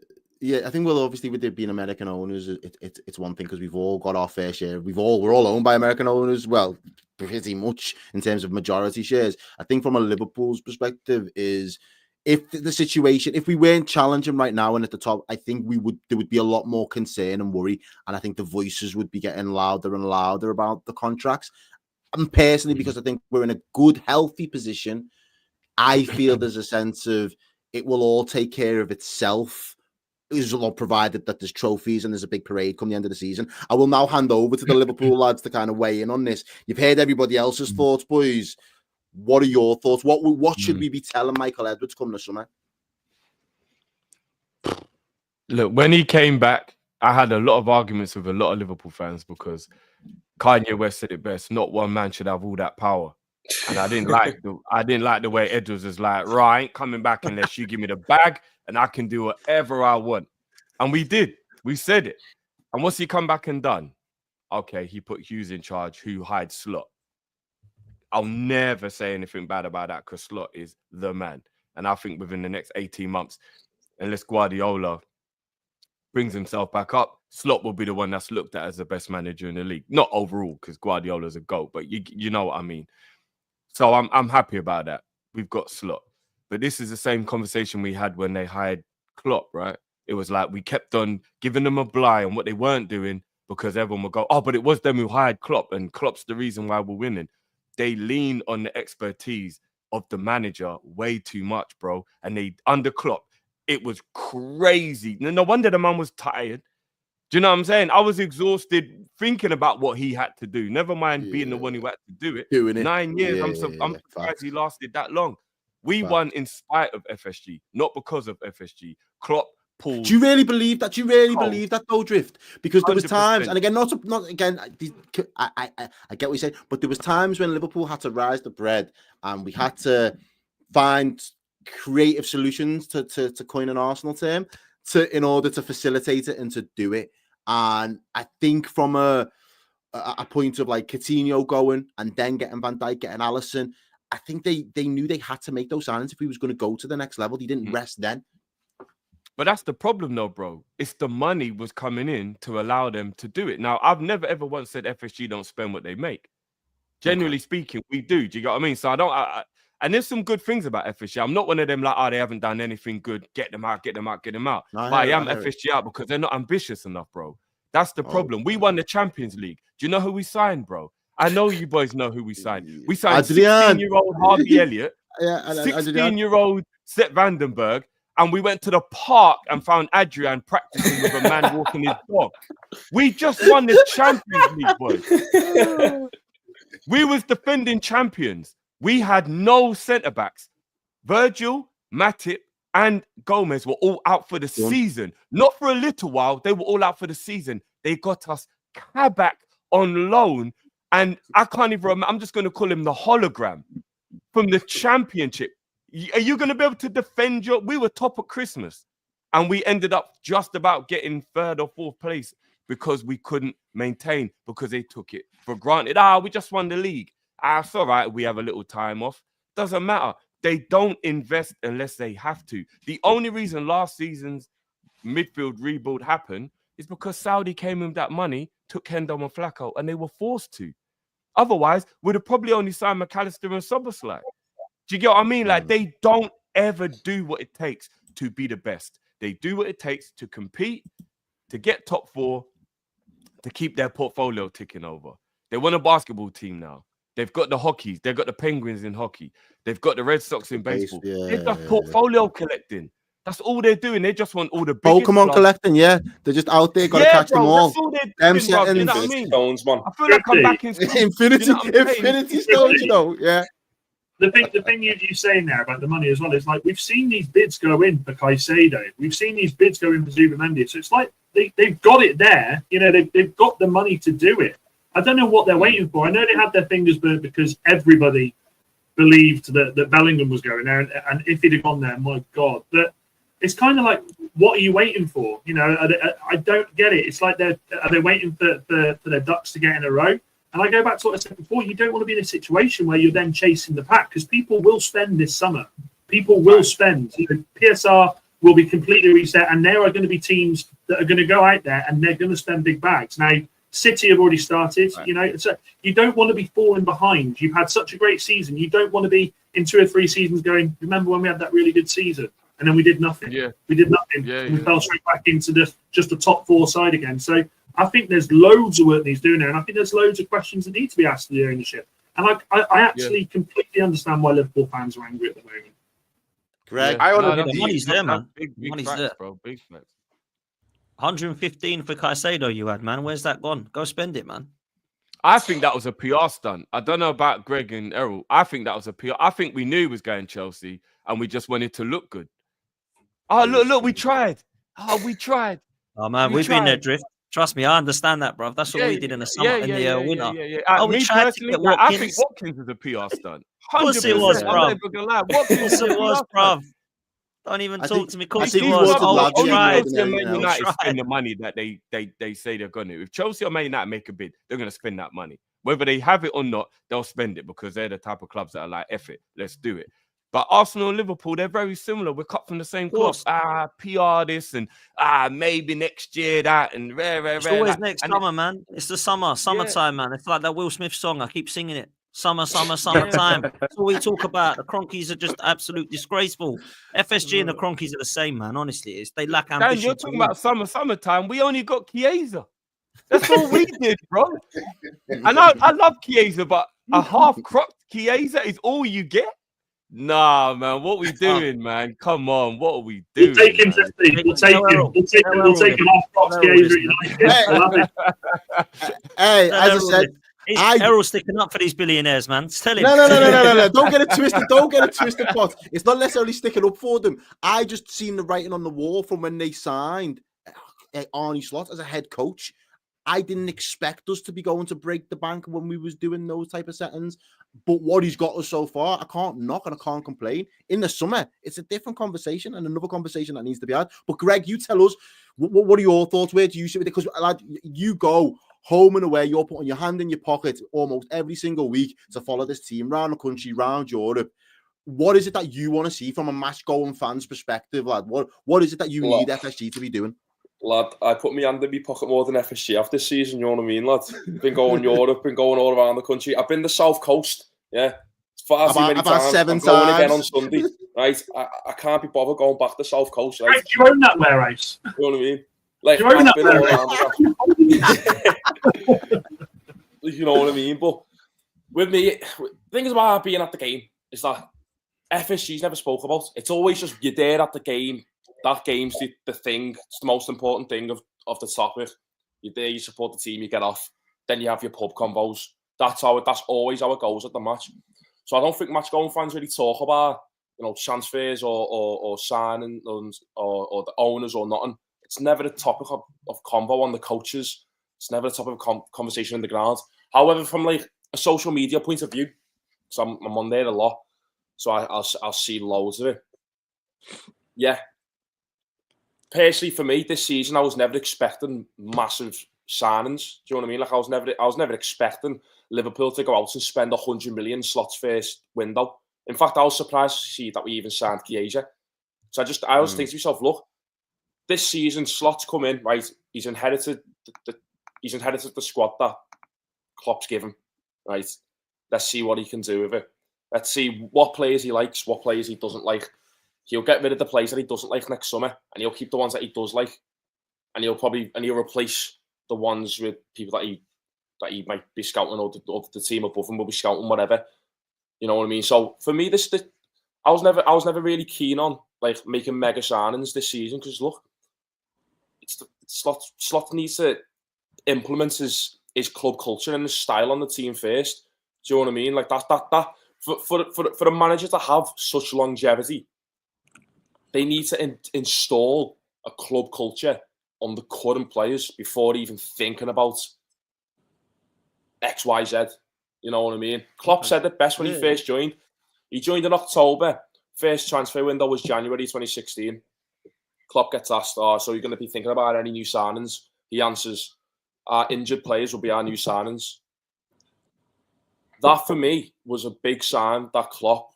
Speaker 1: with there being American owners, it's one thing because we've all got our fair share. We're all owned by American owners. Well, pretty much in terms of majority shares. I think from a Liverpool's perspective is if the situation, if we weren't challenging right now and at the top, I think there would be a lot more concern and worry, and I think the voices would be getting louder and louder about the contracts. And personally, because I think we're in a good, healthy position, I feel there's a sense of it will all take care of itself, is all provided that there's trophies and there's a big parade come the end of the season. I will now hand over to the Liverpool lads to kind of weigh in on this. You've heard everybody else's thoughts, boys. What are your thoughts? What should we be telling Michael Edwards come the summer?
Speaker 7: Look, when he came back, I had a lot of arguments with a lot of Liverpool fans because Kanye West said it best: not one man should have all that power. And I didn't like the way Edwards was like, right, I ain't coming back unless you give me the bag and I can do whatever I want. And we did. We said it. And what's he come back and done? Okay, he put Hughes in charge, who hides Slot. I'll never say anything bad about that because Slot is the man. And I think within the next 18 months, unless Guardiola brings himself back up, Slot will be the one that's looked at as the best manager in the league. Not overall, because Guardiola's a GOAT, but you know what I mean. So I'm happy about that. We've got Slot. But this is the same conversation we had when they hired Klopp, right? It was like we kept on giving them a blight on what they weren't doing because everyone would go, oh, but it was them who hired Klopp, and Klopp's the reason why we're winning. They lean on the expertise of the manager way too much, bro. And they under Klopp, it was crazy. No wonder the man was tired. Do you know what I'm saying? I was exhausted thinking about what he had to do. Never mind being the one who had to do it.
Speaker 1: Doing it.
Speaker 7: 9 years.
Speaker 1: Yeah,
Speaker 7: I'm surprised
Speaker 1: facts.
Speaker 7: he lasted that long. We
Speaker 1: Facts.
Speaker 7: won in spite of FSG, not because of FSG. Klopp pulled.
Speaker 1: Do you really believe that? Do you really believe that, though, Drift? Because there was
Speaker 7: 100%.
Speaker 1: times, and again, not again. I get what you say, but there was times when Liverpool had to rise the bread, and we had to find creative solutions to coin an Arsenal term in order to facilitate it and to do it. And I think from a point of like Coutinho going and then getting Van Dijk, getting Alisson, I think they knew they had to make those signings if he was going to go to the next level. He didn't rest then.
Speaker 7: But that's the problem, though, bro. It's the money was coming in to allow them to do it. Now, I've never ever once said FSG don't spend what they make. Generally speaking, we do. Do you get what I mean? So and there's some good things about FSG. I'm not one of them like, oh, they haven't done anything good. Get them out, get them out, get them out.
Speaker 1: No,
Speaker 7: but I am FSG out because they're not ambitious enough, bro. That's the problem. We won the Champions League. Do you know who we signed, bro? I know you boys know who we signed. We signed 16-year-old Harvey Elliott, 16-year-old Sepp Vandenberg, and we went to the park and found Adrian practicing with a man walking his dog. We just won the Champions League, boys. We was defending champions. We had no centre-backs. Virgil, Matip, and Gomez were all out for the season. Not for a little while. They were all out for the season. They got us Kabak on loan. And I can't even remember. I'm just going to call him the hologram from the championship. Are you going to be able to defend your... We were top at Christmas. And we ended up just about getting 3rd or 4th place because we couldn't maintain, because they took it for granted. We just won the league. It's all right. We have a little time off. Doesn't matter. They don't invest unless they have to. The only reason last season's midfield rebuild happened is because Saudi came in with that money, took Hendo and Flacco, and they were forced to. Otherwise, we'd have probably only signed McAllister and Soboslai. Do you get what I mean? Like, they don't ever do what it takes to be the best. They do what it takes to compete, to get top 4, to keep their portfolio ticking over. They want a basketball team now. They've got the hockeys. They've got the Penguins in hockey. They've got the Red Sox in baseball. They're just portfolio collecting. That's all they're doing. They just want all the
Speaker 1: Pokemon
Speaker 7: clubs.
Speaker 1: Collecting, They're just out there, got to catch them all.
Speaker 7: That's all they're doing, bro. You know what I mean?
Speaker 6: Stones, man.
Speaker 7: I feel like I'm back in school.
Speaker 1: Infinity Stones, yeah.
Speaker 3: The thing you're saying there about the money as well is like we've seen these bids go in for Caicedo. We've seen these bids go in for Zubimendi. So it's like they've got it there. You know, they've got the money to do it. I don't know what they're waiting for. I know they had their fingers burnt because everybody believed that Bellingham was going there, and if he'd have gone there, my God. But it's kind of like, what are you waiting for? You know, I don't get it. It's like are they waiting for their ducks to get in a row? And I go back to what I said before. You don't want to be in a situation where you're then chasing the pack, because people will spend this summer. People will spend. You know, PSR will be completely reset, and there are going to be teams that are going to go out there and they're going to spend big bags. Now, City have already started. Right. You know, so you don't want to be falling behind. You've had such a great season. You don't want to be in 2 or 3 seasons going, remember when we had that really good season and then we did nothing? Yeah. We did nothing. Yeah, and we fell straight back into just the top 4 side again. So I think there's loads of work needs doing there, and I think there's loads of questions that need to be asked to the ownership. And I actually completely understand why Liverpool fans are angry at the moment.
Speaker 1: Greg,
Speaker 2: the money's there, man.
Speaker 7: Big
Speaker 2: money's
Speaker 7: facts,
Speaker 2: there,
Speaker 7: bro. Big facts.
Speaker 2: 115 for Caicedo you had, man. Where's that gone? Go spend it, man.
Speaker 7: I think that was a PR stunt. I don't know about Greg and Errol. I think that was a PR. I think we knew he was going Chelsea and we just wanted to look good. Oh, look, we tried. We tried.
Speaker 2: Oh, man, we've been there, Drift. Trust me, I understand that, bro. That's what we did in the summer, in the winter.
Speaker 7: Me personally, I think Watkins was a PR stunt. 100%.
Speaker 2: Of course it was, bro. Of course it was, bro. Don't even talk to me. Because it was.
Speaker 7: Only Chelsea and Man United spend the money that they say they're going to. If Chelsea or Man United make a bid, they're going to spend that money. Whether they have it or not, they'll spend it because they're the type of clubs that are like, F it, let's do it. But Arsenal and Liverpool, they're very similar. We're cut from the same cloth. PR this and maybe next year that and rare.
Speaker 2: It's always next summer, man. It's the summertime, man. It's like that Will Smith song. I keep singing it. Summertime. That's all we talk about. The Cronkies are just absolute disgraceful. FSG and the Cronkies are the same, man. Honestly, they lack ambition.
Speaker 7: Dan, you're talking about summertime. We only got Chiesa. That's all we did, bro. And I love Chiesa, but a half-cropped Chiesa is all you get? Nah, man. What we doing, man? Come on. What are we doing?
Speaker 3: We'll take him to Steve. We'll take him. We'll take him off Fox Chiesa at United.
Speaker 1: Hey, as I said,
Speaker 2: Errol sticking up for these billionaires, man. Tell him.
Speaker 1: No. Don't get it twisted. Don't get it twisted, Pot. It's not necessarily sticking up for them. I just seen the writing on the wall from when they signed Arne Slot as a head coach. I didn't expect us to be going to break the bank when we was doing those type of settings. But what he's got us so far, I can't knock and I can't complain. In the summer, it's a different conversation and another conversation that needs to be had. But Greg, you tell us, what are your thoughts? Where do you sit with it? Because lad, you go home and away, you're putting your hand in your pocket almost every single week to follow this team around the country, around Europe. What is it that you want to see from a match-going fan's perspective, lad? What is it that you need FSG to be doing?
Speaker 6: Lad, I put my hand in my pocket more than FSG after this season, you know what I mean, lad? Been going Europe, been going all around the country. I've been the South Coast, yeah. It's far too many times.
Speaker 1: 7
Speaker 6: I'm
Speaker 1: times.
Speaker 6: going again on Sunday, right? I can't be bothered going back to the South Coast, right?
Speaker 3: Do you own that warehouse?
Speaker 6: You know what I mean? Like,
Speaker 3: Do you own
Speaker 6: I've
Speaker 3: that
Speaker 6: been all around. You know what I mean? But with me, the thing is about being at the game is that FSG's never spoke about. It's always just you're there at the game. That game's the thing. It's the most important thing of the topic. You're there, you support the team, you get off. Then you have your pub combos. That's always how it goes at the match. So I don't think match-going fans really talk about, transfers or signing or the owners or nothing. It's never a topic of convo on the coaches. It's never a topic of conversation in the ground. However, from like a social media point of view, because I'm on there a lot, so I'll see loads of it. Yeah. Personally, for me, this season, I was never expecting massive signings. Do you know what I mean? Like I was never expecting Liverpool to go out and spend 100 million slots first window. In fact, I was surprised to see that we even signed Chiesa. So I always think to myself, look, this season, Slot's come in, right? He's inherited the squad that Klopp's given, right? Let's see what he can do with it. Let's see what players he likes, what players he doesn't like. He'll get rid of the players that he doesn't like next summer, and he'll keep the ones that he does like, and he'll replace the ones with people that he might be scouting, or the team above him will be scouting, whatever. You know what I mean? So for me, I was never really keen on like making mega signings this season because look, Slot needs to implement his club culture and his style on the team first. Do you know what I mean? Like that for a manager to have such longevity, they need to install a club culture on the current players before even thinking about X, Y, Z. You know what I mean? Klopp said it best when he first joined. He joined in October. First transfer window was January 2016. Klopp gets asked, so you're going to be thinking about any new signings? He answers, our injured players will be our new signings. That, for me, was a big sign that Klopp,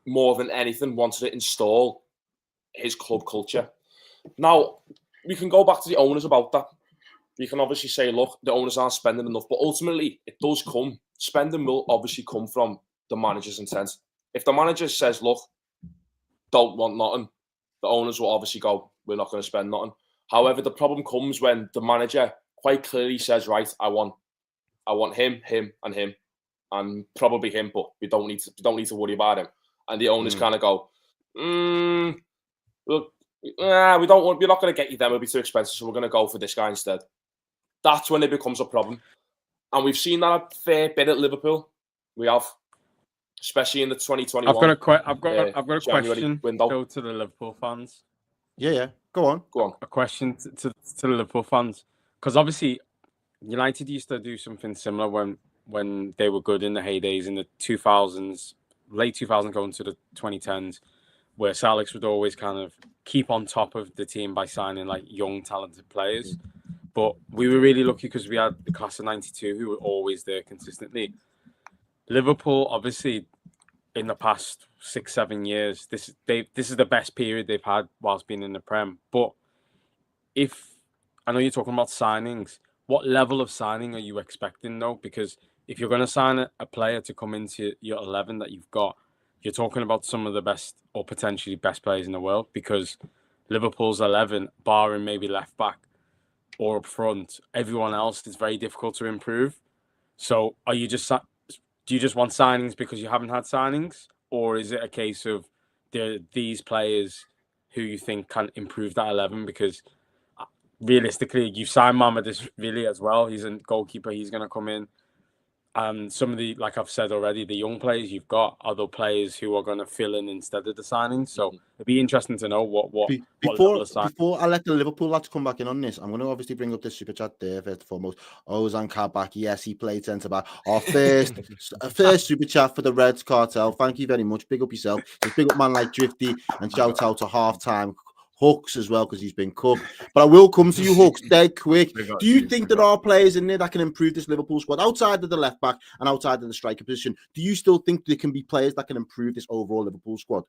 Speaker 6: more than anything, wanted to install his club culture. Now, we can go back to the owners about that. We can obviously say, look, the owners aren't spending enough, but ultimately, it does come. Spending will obviously come from the manager's intent. If the manager says, look, don't want nothing, the owners will obviously go, we're not going to spend nothing. However, the problem comes when the manager quite clearly says, right, I want him, and him, and probably him, but we don't need to worry about him. And the owners kind of go, look, we're not going to get you them, it'll be too expensive, so we're going to go for this guy instead. That's when it becomes a problem. And we've seen that a fair bit at Liverpool. We have, especially in the 2021.
Speaker 4: I've got a question
Speaker 6: window.
Speaker 4: to the Liverpool fans.
Speaker 1: Yeah. Go on.
Speaker 4: A question to the Liverpool fans, because obviously United used to do something similar when they were good in the heydays in the 2000s, late 2000s going to the 2010s, where Sir Alex would always kind of keep on top of the team by signing like young, talented players. But we were really lucky because we had the class of 92 who were always there consistently. Liverpool, obviously, in the past 6-7 years, this is the best period they've had whilst being in the Prem. But I know you're talking about signings, what level of signing are you expecting though? Because if you're going to sign a player to come into your 11 that you've got, you're talking about some of the best or potentially best players in the world, because Liverpool's 11, barring maybe left back or up front, everyone else is very difficult to improve. So do you just want signings because you haven't had signings, or is it a case of these players who you think can improve that 11? Because realistically, you've signed Mamadashvili as well. He's a goalkeeper. He's going to come in. Some of the, like I've said already, the young players you've got are the players who are going to fill in instead of the signings. So it'd be interesting to know what
Speaker 1: before I let the Liverpool lads come back in on this. I'm going to obviously bring up the super chat there first and foremost. Ozan Kabak, yes, he played centre back. Our first super chat for the Red Cartel. Thank you very much. Big up yourself. Just big up man like Drifty, and shout out to halftime Hookz as well, because he's been cooked. But I will come to you, Hookz, dead quick. Do you think there are players in there that can improve this Liverpool squad outside of the left back and outside of the striker position? Do you still think there can be players that can improve this overall Liverpool squad?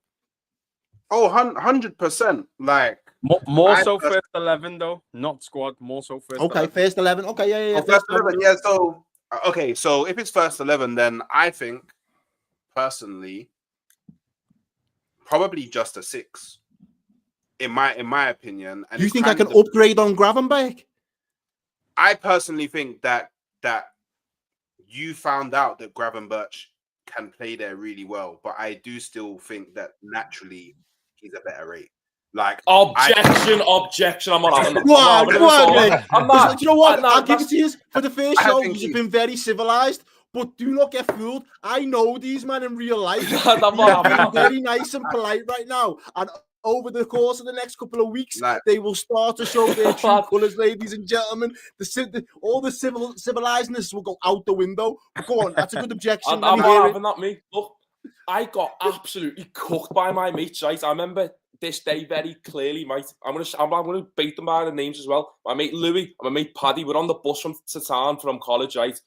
Speaker 5: Oh, 100%. Like
Speaker 4: more so first 11 though, not squad. More so first.
Speaker 1: Okay,
Speaker 4: 11.
Speaker 1: first 11. Okay, yeah.
Speaker 5: Oh, first 11. Yeah. So okay, so if it's first 11, then I think personally, probably just a 6. In my opinion. And
Speaker 1: you think I can upgrade on Gravenberch?
Speaker 5: I personally think that you found out that Gravenberch can play there really well, but I do still think that naturally he's a better rate. Like
Speaker 6: objection. I'm not.
Speaker 1: Go on, you know what? I'll give it to you. For the first show, you've been very civilized. But do not get fooled. I know these men in real life. They're very nice and polite right now. And over the course of the next couple of weeks, they will start to show their true colours, ladies and gentlemen. All the civilizeness will go out the window. But go on, that's a good objection.
Speaker 6: I'm not having that, me. Look, I got absolutely cooked by my mates, right? I remember this day very clearly, mate. I'm gonna bait them by the names as well. My mate Louis and my mate Paddy were on the bus to town from college, right?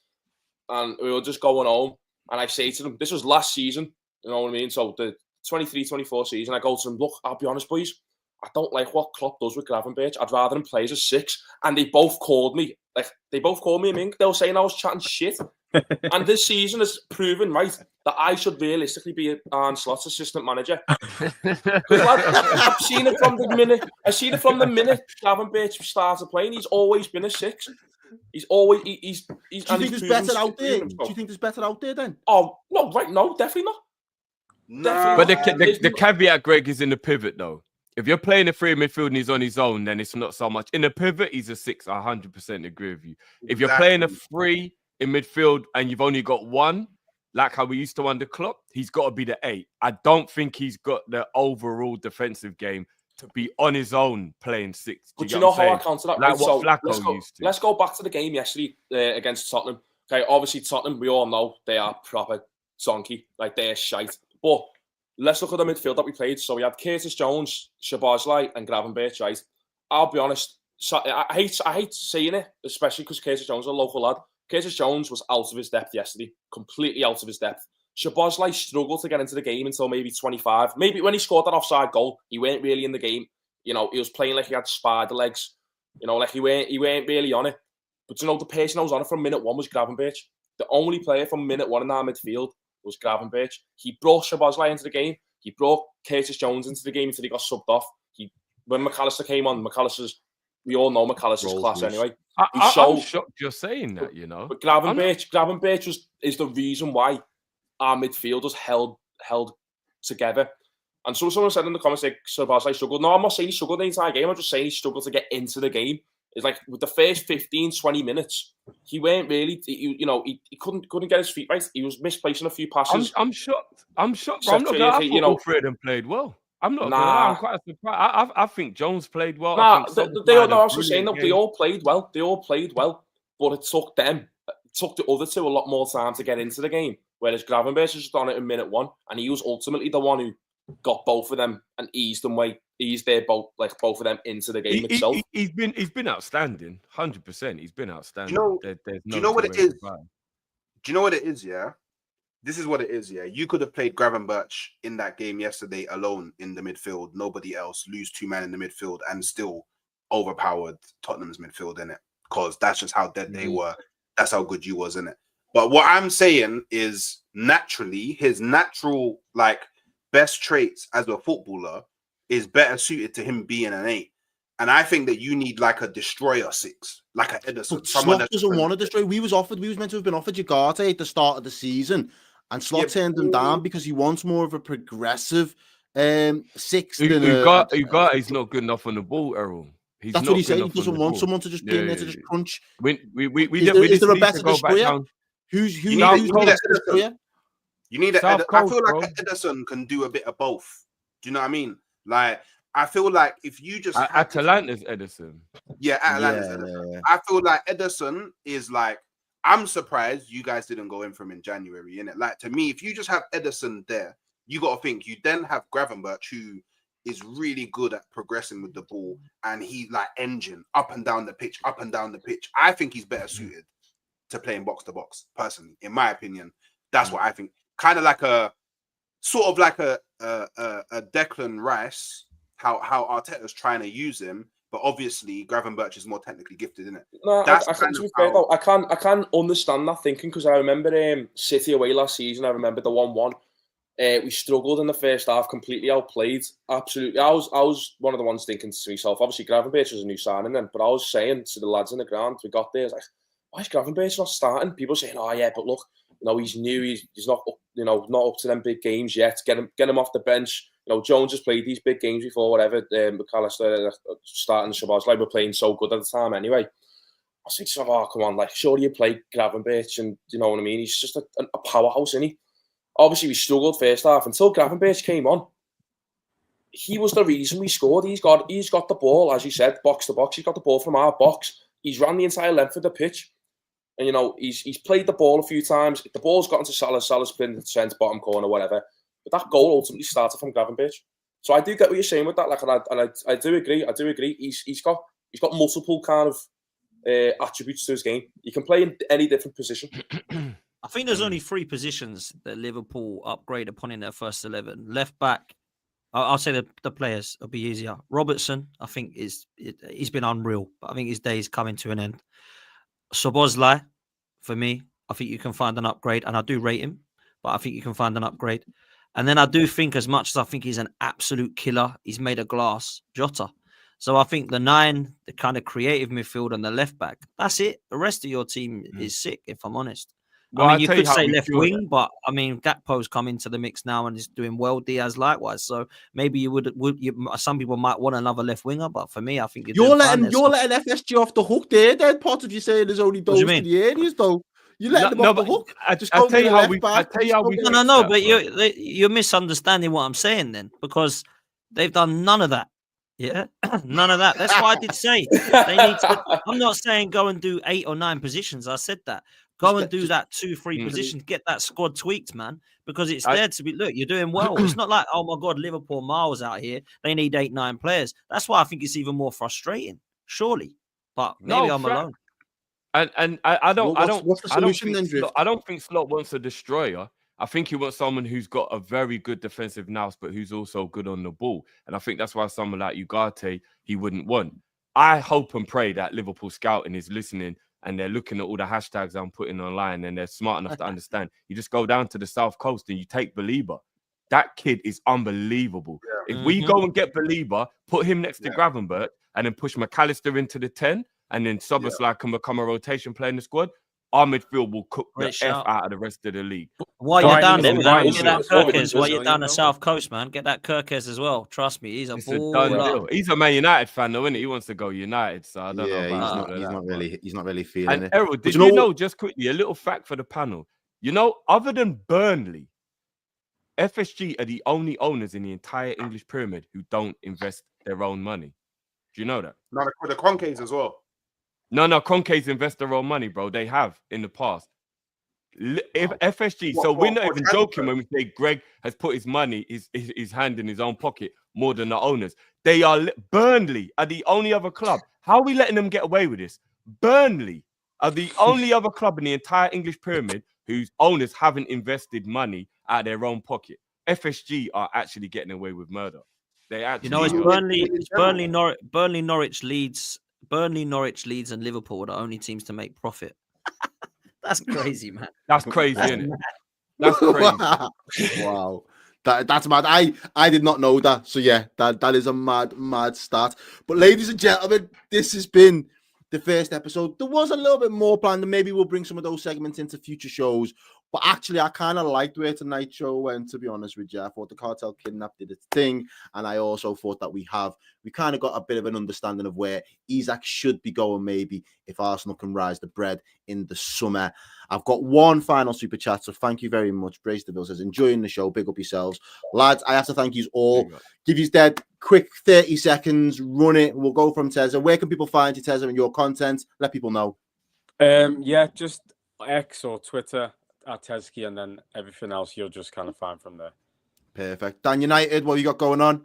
Speaker 6: And we were just going home. And I say to them, this was last season, you know what I mean? So the 23-24 season, I go to them, look, I'll be honest, boys, I don't like what Klopp does with Gravenberch. I'd rather him play as a 6. And they both called me a mink. They were saying I was chatting shit. And this season has proven, right, that I should realistically be Arne Slot's assistant manager. I've seen it from the minute Gravenberch started playing. He's always been a 6. He's always he's. Do
Speaker 1: you think there's better out there? Do you think there's better out there then?
Speaker 6: Oh no, right? No, definitely not.
Speaker 5: No.
Speaker 7: But the caveat, Greg, is in the pivot though. If you're playing a 3 midfield and he's on his own, then it's not so much. In the pivot, he's a 6. I 100% agree with you. If you're playing a 3 in midfield and you've only got 1, like how we used to under Klopp, he's got to be the 8. I don't think he's got the overall defensive game to be on his own playing 6.
Speaker 6: But you know how I counter that?
Speaker 7: Like what Flacco used to.
Speaker 6: Let's go back to the game yesterday against Tottenham. Okay, obviously Tottenham, we all know they are proper donkey. Like, they're shite. But let's look at the midfield that we played. So we had Curtis Jones, Szoboszlai and Gravenberch, right? I'll be honest, I hate saying it, especially because Curtis Jones is a local lad. Curtis Jones was out of his depth yesterday, completely out of his depth. Szoboszlai struggled to get into the game until maybe 25. Maybe when he scored that offside goal, he weren't really in the game. You know, he was playing like he had spider legs. You know, like he weren't really on it. But you know, the person who was on it from minute 1 was Gravenberch. The only player from minute 1 in our midfield was Gravenberch. He brought Szoboszlai into the game. He brought Curtis Jones into the game until he got subbed off. When McAllister came on, we all know McAllister's class anyway.
Speaker 7: I'm shocked you're saying that, you know.
Speaker 6: But Gravenberch is the reason why our midfield was held together. And so someone said in the comments, like, Szoboszlai struggled. No, I'm not saying he struggled the entire game. I'm just saying he struggled to get into the game. It's like with the first 15, 20 minutes, he weren't really, he couldn't get his feet right. He was misplacing a few passes.
Speaker 7: I'm shocked. I'm shocked. I'm not going to all 3 of them played well. I'm not. I'm quite surprised. I think Jones played well.
Speaker 6: I was just saying that they all played well. But it took the other 2 a lot more time to get into the game. Whereas Gravenberch was just on it in minute 1, and he was ultimately the one who got both of them and eased both of them into the game itself.
Speaker 7: He's been outstanding, 100%. He's been outstanding.
Speaker 5: Do you know what it is? Do you know what it is? Yeah. This is what it is, yeah. You could have played Gravenberch in that game yesterday alone in the midfield, nobody else, lose 2 men in the midfield, and still overpowered Tottenham's midfield, innit? Because that's just how dead they were. That's how good you was, innit? But what I'm saying is naturally, his natural like best traits as a footballer is better suited to him being an 8. And I think that you need like a destroyer 6, like a Ederson.
Speaker 1: But Slot doesn't want to destroy. We was meant to have been offered Ugarte at the start of the season, and Slot turned him down because he wants more of a progressive 6.
Speaker 7: Ugate's not good enough on the ball, Errol.
Speaker 1: That's what he said. He doesn't want someone to just be in there to just crunch.
Speaker 7: Is
Speaker 1: there a better destroyer? Who's the destroyer?
Speaker 5: You need I feel like Ederson can do a bit of both. Do you know what I mean? Like, I feel like if you just
Speaker 7: Atalanta's Ederson.
Speaker 5: Yeah, Atalanta's Ederson. Yeah. I feel like Ederson is like, I'm surprised you guys didn't go in for him in January, innit? Like, to me, if you just have Ederson there, you got to think you then have Gravenberch, who is really good at progressing with the ball, and he like engine up and down the pitch. I think he's better suited to playing box to box, personally, in my opinion. That's what I think. Kind of like a Declan Rice, how Arteta's trying to use him, but obviously Gravenberch is more technically gifted, isn't it?
Speaker 6: No, I can't understand that thinking, because I remember City away last season. I remember the 1-1. We struggled in the first half, completely outplayed. Absolutely, I was one of the ones thinking to myself. Obviously, Gravenberch was a new signing then, but I was saying to the lads in the ground, we got there, I was like, why is Gravenberch not starting? People saying, oh yeah, but look, he's new. He's not, not up to them big games yet. Get him off the bench. Jones has played these big games before, whatever. McAllister starting the Shabazz, like, we're playing so good at the time anyway. I was thinking, oh, come on, like, surely you play Gravenberch, and you know what I mean? He's just a powerhouse, isn't he? Obviously, we struggled first half until Gravenberch came on. He was the reason we scored. He's got the ball, as you said, box to box. He's got the ball from our box. He's ran the entire length of the pitch. And, he's played the ball a few times. The ball's gotten to Salah's been the centre bottom corner, whatever. But that goal ultimately started from Gravenberch. So I do get what you're saying with that. Like, and I do agree. He's got multiple kind of attributes to his game. He can play in any different position.
Speaker 2: I think there's only 3 positions that Liverpool upgrade upon in their first 11. Left back, I'll say the players will be easier. Robertson, I think he's been unreal, but I think his day is coming to an end. Szoboszlai, for me, I think you can find an upgrade, and I do rate him, but I think you can find an upgrade. And then I do think, as much as I think he's an absolute killer, he's made of glass, Jota. So I think the 9, the kind of creative midfield, and the left back, that's it. The rest of your team is sick, if I'm honest.
Speaker 7: Well,
Speaker 2: I mean, you could say left wing, but I mean, Gakpo's come into the mix now and is doing well. Diaz likewise. So maybe you would some people might want another left winger, but for me, I think
Speaker 1: you're letting FSG off the hook there, Dan Potts. If you say there's only those in the areas, though, you let them off the hook.
Speaker 7: I tell you how we.
Speaker 2: No, but you're misunderstanding what I'm saying then, because they've done none of that. Yeah, none of that. That's why I did say they need to. I'm not saying go and do 8 or 9 positions. I said that. Go and do that 2-3 positions. Get that squad tweaked, man, because it's there to be. Look, you're doing well. It's not like, oh my God, Liverpool miles out here. They need 8-9 players. That's why I think it's even more frustrating. Surely, but maybe I'm alone.
Speaker 7: And I don't.
Speaker 1: What's the solution then, Drift?
Speaker 7: I don't think Slot wants a destroyer. I think he wants someone who's got a very good defensive nous, but who's also good on the ball. And I think that's why someone like Ugarte he wouldn't want. I hope and pray that Liverpool scouting is listening, and they're looking at all the hashtags I'm putting online, and they're smart enough to understand. You just go down to the South Coast and you take Belieber. That kid is unbelievable. Yeah. If we go and get Belieber, put him next to Gravenberch, and then push McAllister into the 10, and then Szoboszlai can become a rotation player in the squad, our midfield will cook the F out of the rest of the league.
Speaker 2: While you're down there, get that Kirkes. While you're down the South Coast, man, get that Kirkes as well. Trust me, he's a baller.
Speaker 7: He's a Man United fan, though, isn't he? He wants to go United, so I don't
Speaker 1: know. He's not really feeling it.
Speaker 7: Errol, did you know, just quickly, a little fact for the panel. You know, other than Burnley, FSG are the only owners in the entire English pyramid who don't invest their own money. Do you know that?
Speaker 5: No, the Cronkays as well.
Speaker 7: No, Cronkays invest their own money, bro. They have in the past. If FSG, we're not even joking when we say Gregg has put his money, his hand in his own pocket more than the owners. Burnley are the only other club. How are we letting them get away with this? Burnley are the only other club in the entire English pyramid whose owners haven't invested money out of their own pocket. FSG are actually getting away with murder. They actually,
Speaker 2: it's Burnley, Norwich, Leeds, and Liverpool are the only teams to make profit. That's crazy, man.
Speaker 7: That's crazy,
Speaker 2: That's
Speaker 7: isn't it?
Speaker 2: mad.
Speaker 7: That's crazy.
Speaker 1: Wow. That's mad. I did not know that. So yeah, that is a mad stat. But ladies and gentlemen, this has been the first episode. There was a little bit more planned, and maybe we'll bring some of those segments into future shows. But actually, I kind of liked where tonight's show went, to be honest with you. I thought the cartel kidnap did its thing, and I also thought that we kind of got a bit of an understanding of where Isak should be going, maybe, if Arsenal can rise the bread in the summer. I've got one final super chat, so thank you very much. Brace DeVille says, enjoying the show, big up yourselves. Lads, I have to thank you all. Give you dead quick 30 seconds, run it. We'll go from Teza. Where can people find you, Teza, and your content? Let people know.
Speaker 4: Yeah, just X or Twitter at Tezki, and then everything else you'll just kind of find from there.
Speaker 1: Perfect. Dan United, what you got going on?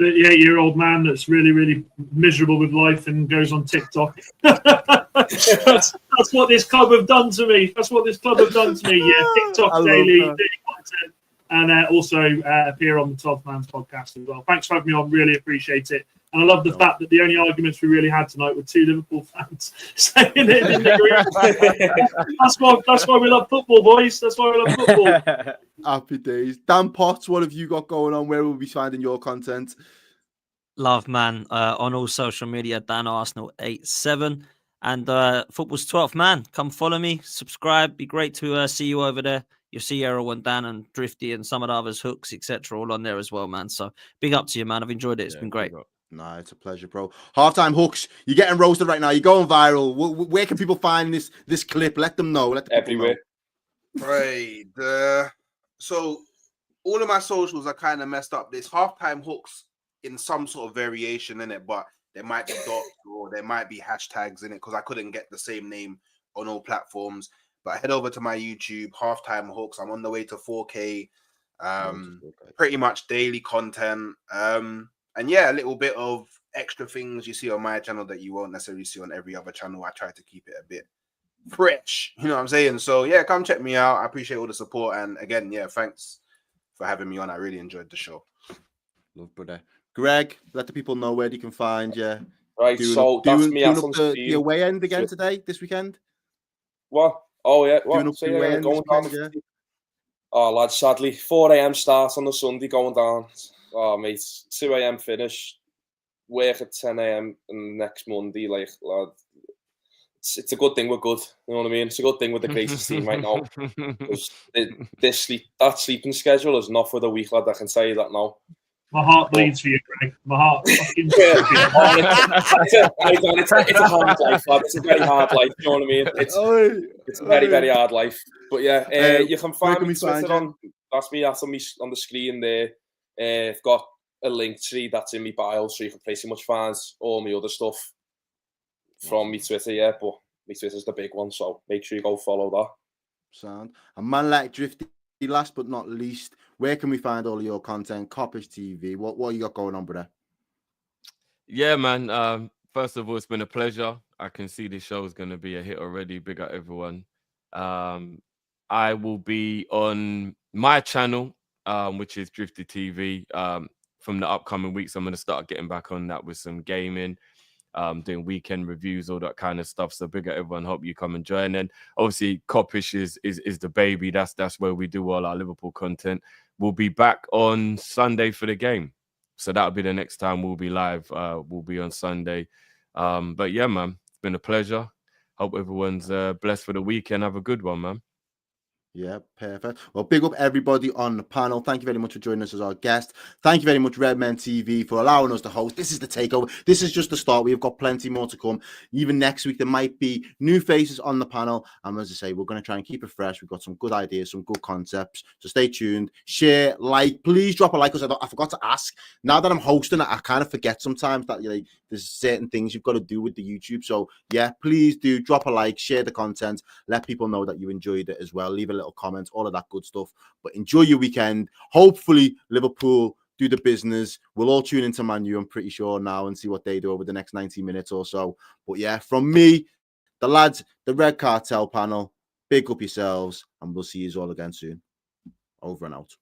Speaker 3: 38-year-old man that's really, really miserable with life and goes on TikTok. that's what this club have done to me. That's what this club have done to me. Yeah, TikTok daily content, and also appear on the 12th Man's podcast as well. Thanks for having me on. Really appreciate it. And I love the fact that the only arguments we really had tonight were two Liverpool fans saying they didn't agree. That's why we love football, boys. That's why we love football.
Speaker 1: Happy days. Dan Potts, what have you got going on? Where will we be finding your content?
Speaker 2: Love, man. On all social media, Dan Arsenal 87. And Football's 12th Man. Come follow me, subscribe. Be great to see you over there. You'll see Errol and Dan and Drifty and some of the others, Hookz, etc., all on there as well, man. So big up to you, man. I've enjoyed it. It's been great.
Speaker 1: No, it's a pleasure, bro. Halftime Hookz, you're getting roasted right now. You're going viral. Where can people find this clip? Let them know. Let the people know.
Speaker 5: Right. So all of my socials are kind of messed up. There's halftime Hookz in some sort of variation in it, but there might be dots or there might be hashtags in it because I couldn't get the same name on all platforms. But head over to my YouTube, halftime Hookz. I'm on the way to 4K. Pretty much daily content. And yeah, a little bit of extra things you see on my channel that you won't necessarily see on every other channel. I try to keep it a bit fresh, you know what I'm saying? So yeah, come check me out. I appreciate all the support. And again, yeah, thanks for having me on. I really enjoyed the show.
Speaker 1: Love, brother. Greg, let the people know where they can find you.
Speaker 6: Right, so that's me out on
Speaker 1: the away end again today, this weekend?
Speaker 6: What? Oh, yeah. What?
Speaker 1: Doing up the away end this weekend, yeah.
Speaker 6: Oh, lad, sadly, 4 a.m. start on the Sunday going down. Oh, mate, 2 a.m. finish, work at 10 a.m. and next Monday, like, lad, it's a good thing we're good. You know what I mean? It's a good thing with the greatest team right now. That sleeping schedule is not for the week, lad. I can tell you that now.
Speaker 3: My heart bleeds for you, Greg. My heart fucking
Speaker 6: it's a hard life, lad. It's a very hard life. You know what I mean? It's a very, very hard life. But yeah, you can find me Twitter on. That's me on the screen there. I've got a link tree that's in my bio, so you can pretty much find all my other stuff from my Twitter, yeah. But my Twitter's the big one, so make sure you go follow that.
Speaker 1: Sound. A man like Drifty, last but not least, where can we find all of your content? Coppish TV. What you got going on, brother?
Speaker 7: Yeah, man. First of all, it's been a pleasure. I can see this show is going to be a hit already. Big up everyone. I will be on my channel, which is Drifty TV. From the upcoming weeks, I'm going to start getting back on that with some gaming, doing weekend reviews, all that kind of stuff. So big up everyone. Hope you come and join. And obviously, Coppish is the baby. That's where we do all our Liverpool content. We'll be back on Sunday for the game. So that'll be the next time we'll be live. We'll be on Sunday. But yeah, man, it's been a pleasure. Hope everyone's blessed for the weekend. Have a good one, man.
Speaker 1: Yeah, perfect. Well, big up everybody on the panel. Thank you very much for joining us as our guest. Thank you very much, Redmen TV, for allowing us to host. This is the takeover. This is just the start. We've got plenty more to come. Even next week, there might be new faces on the panel. And as I say, we're going to try and keep it fresh. We've got some good ideas, some good concepts. So stay tuned. Share, like. Please drop a like, because I forgot to ask. Now that I'm hosting, I kind of forget sometimes that there's certain things you've got to do with the YouTube. So yeah, please do drop a like, share the content, let people know that you enjoyed it as well. Leave a little comment, all of that good stuff. But enjoy your weekend. Hopefully Liverpool do the business. We'll all tune into Man U, I'm pretty sure now, and see what they do over the next 90 minutes or so. But yeah, from me, the lads, the Red Cartel panel, big up yourselves, and we'll see you all again soon. Over and out.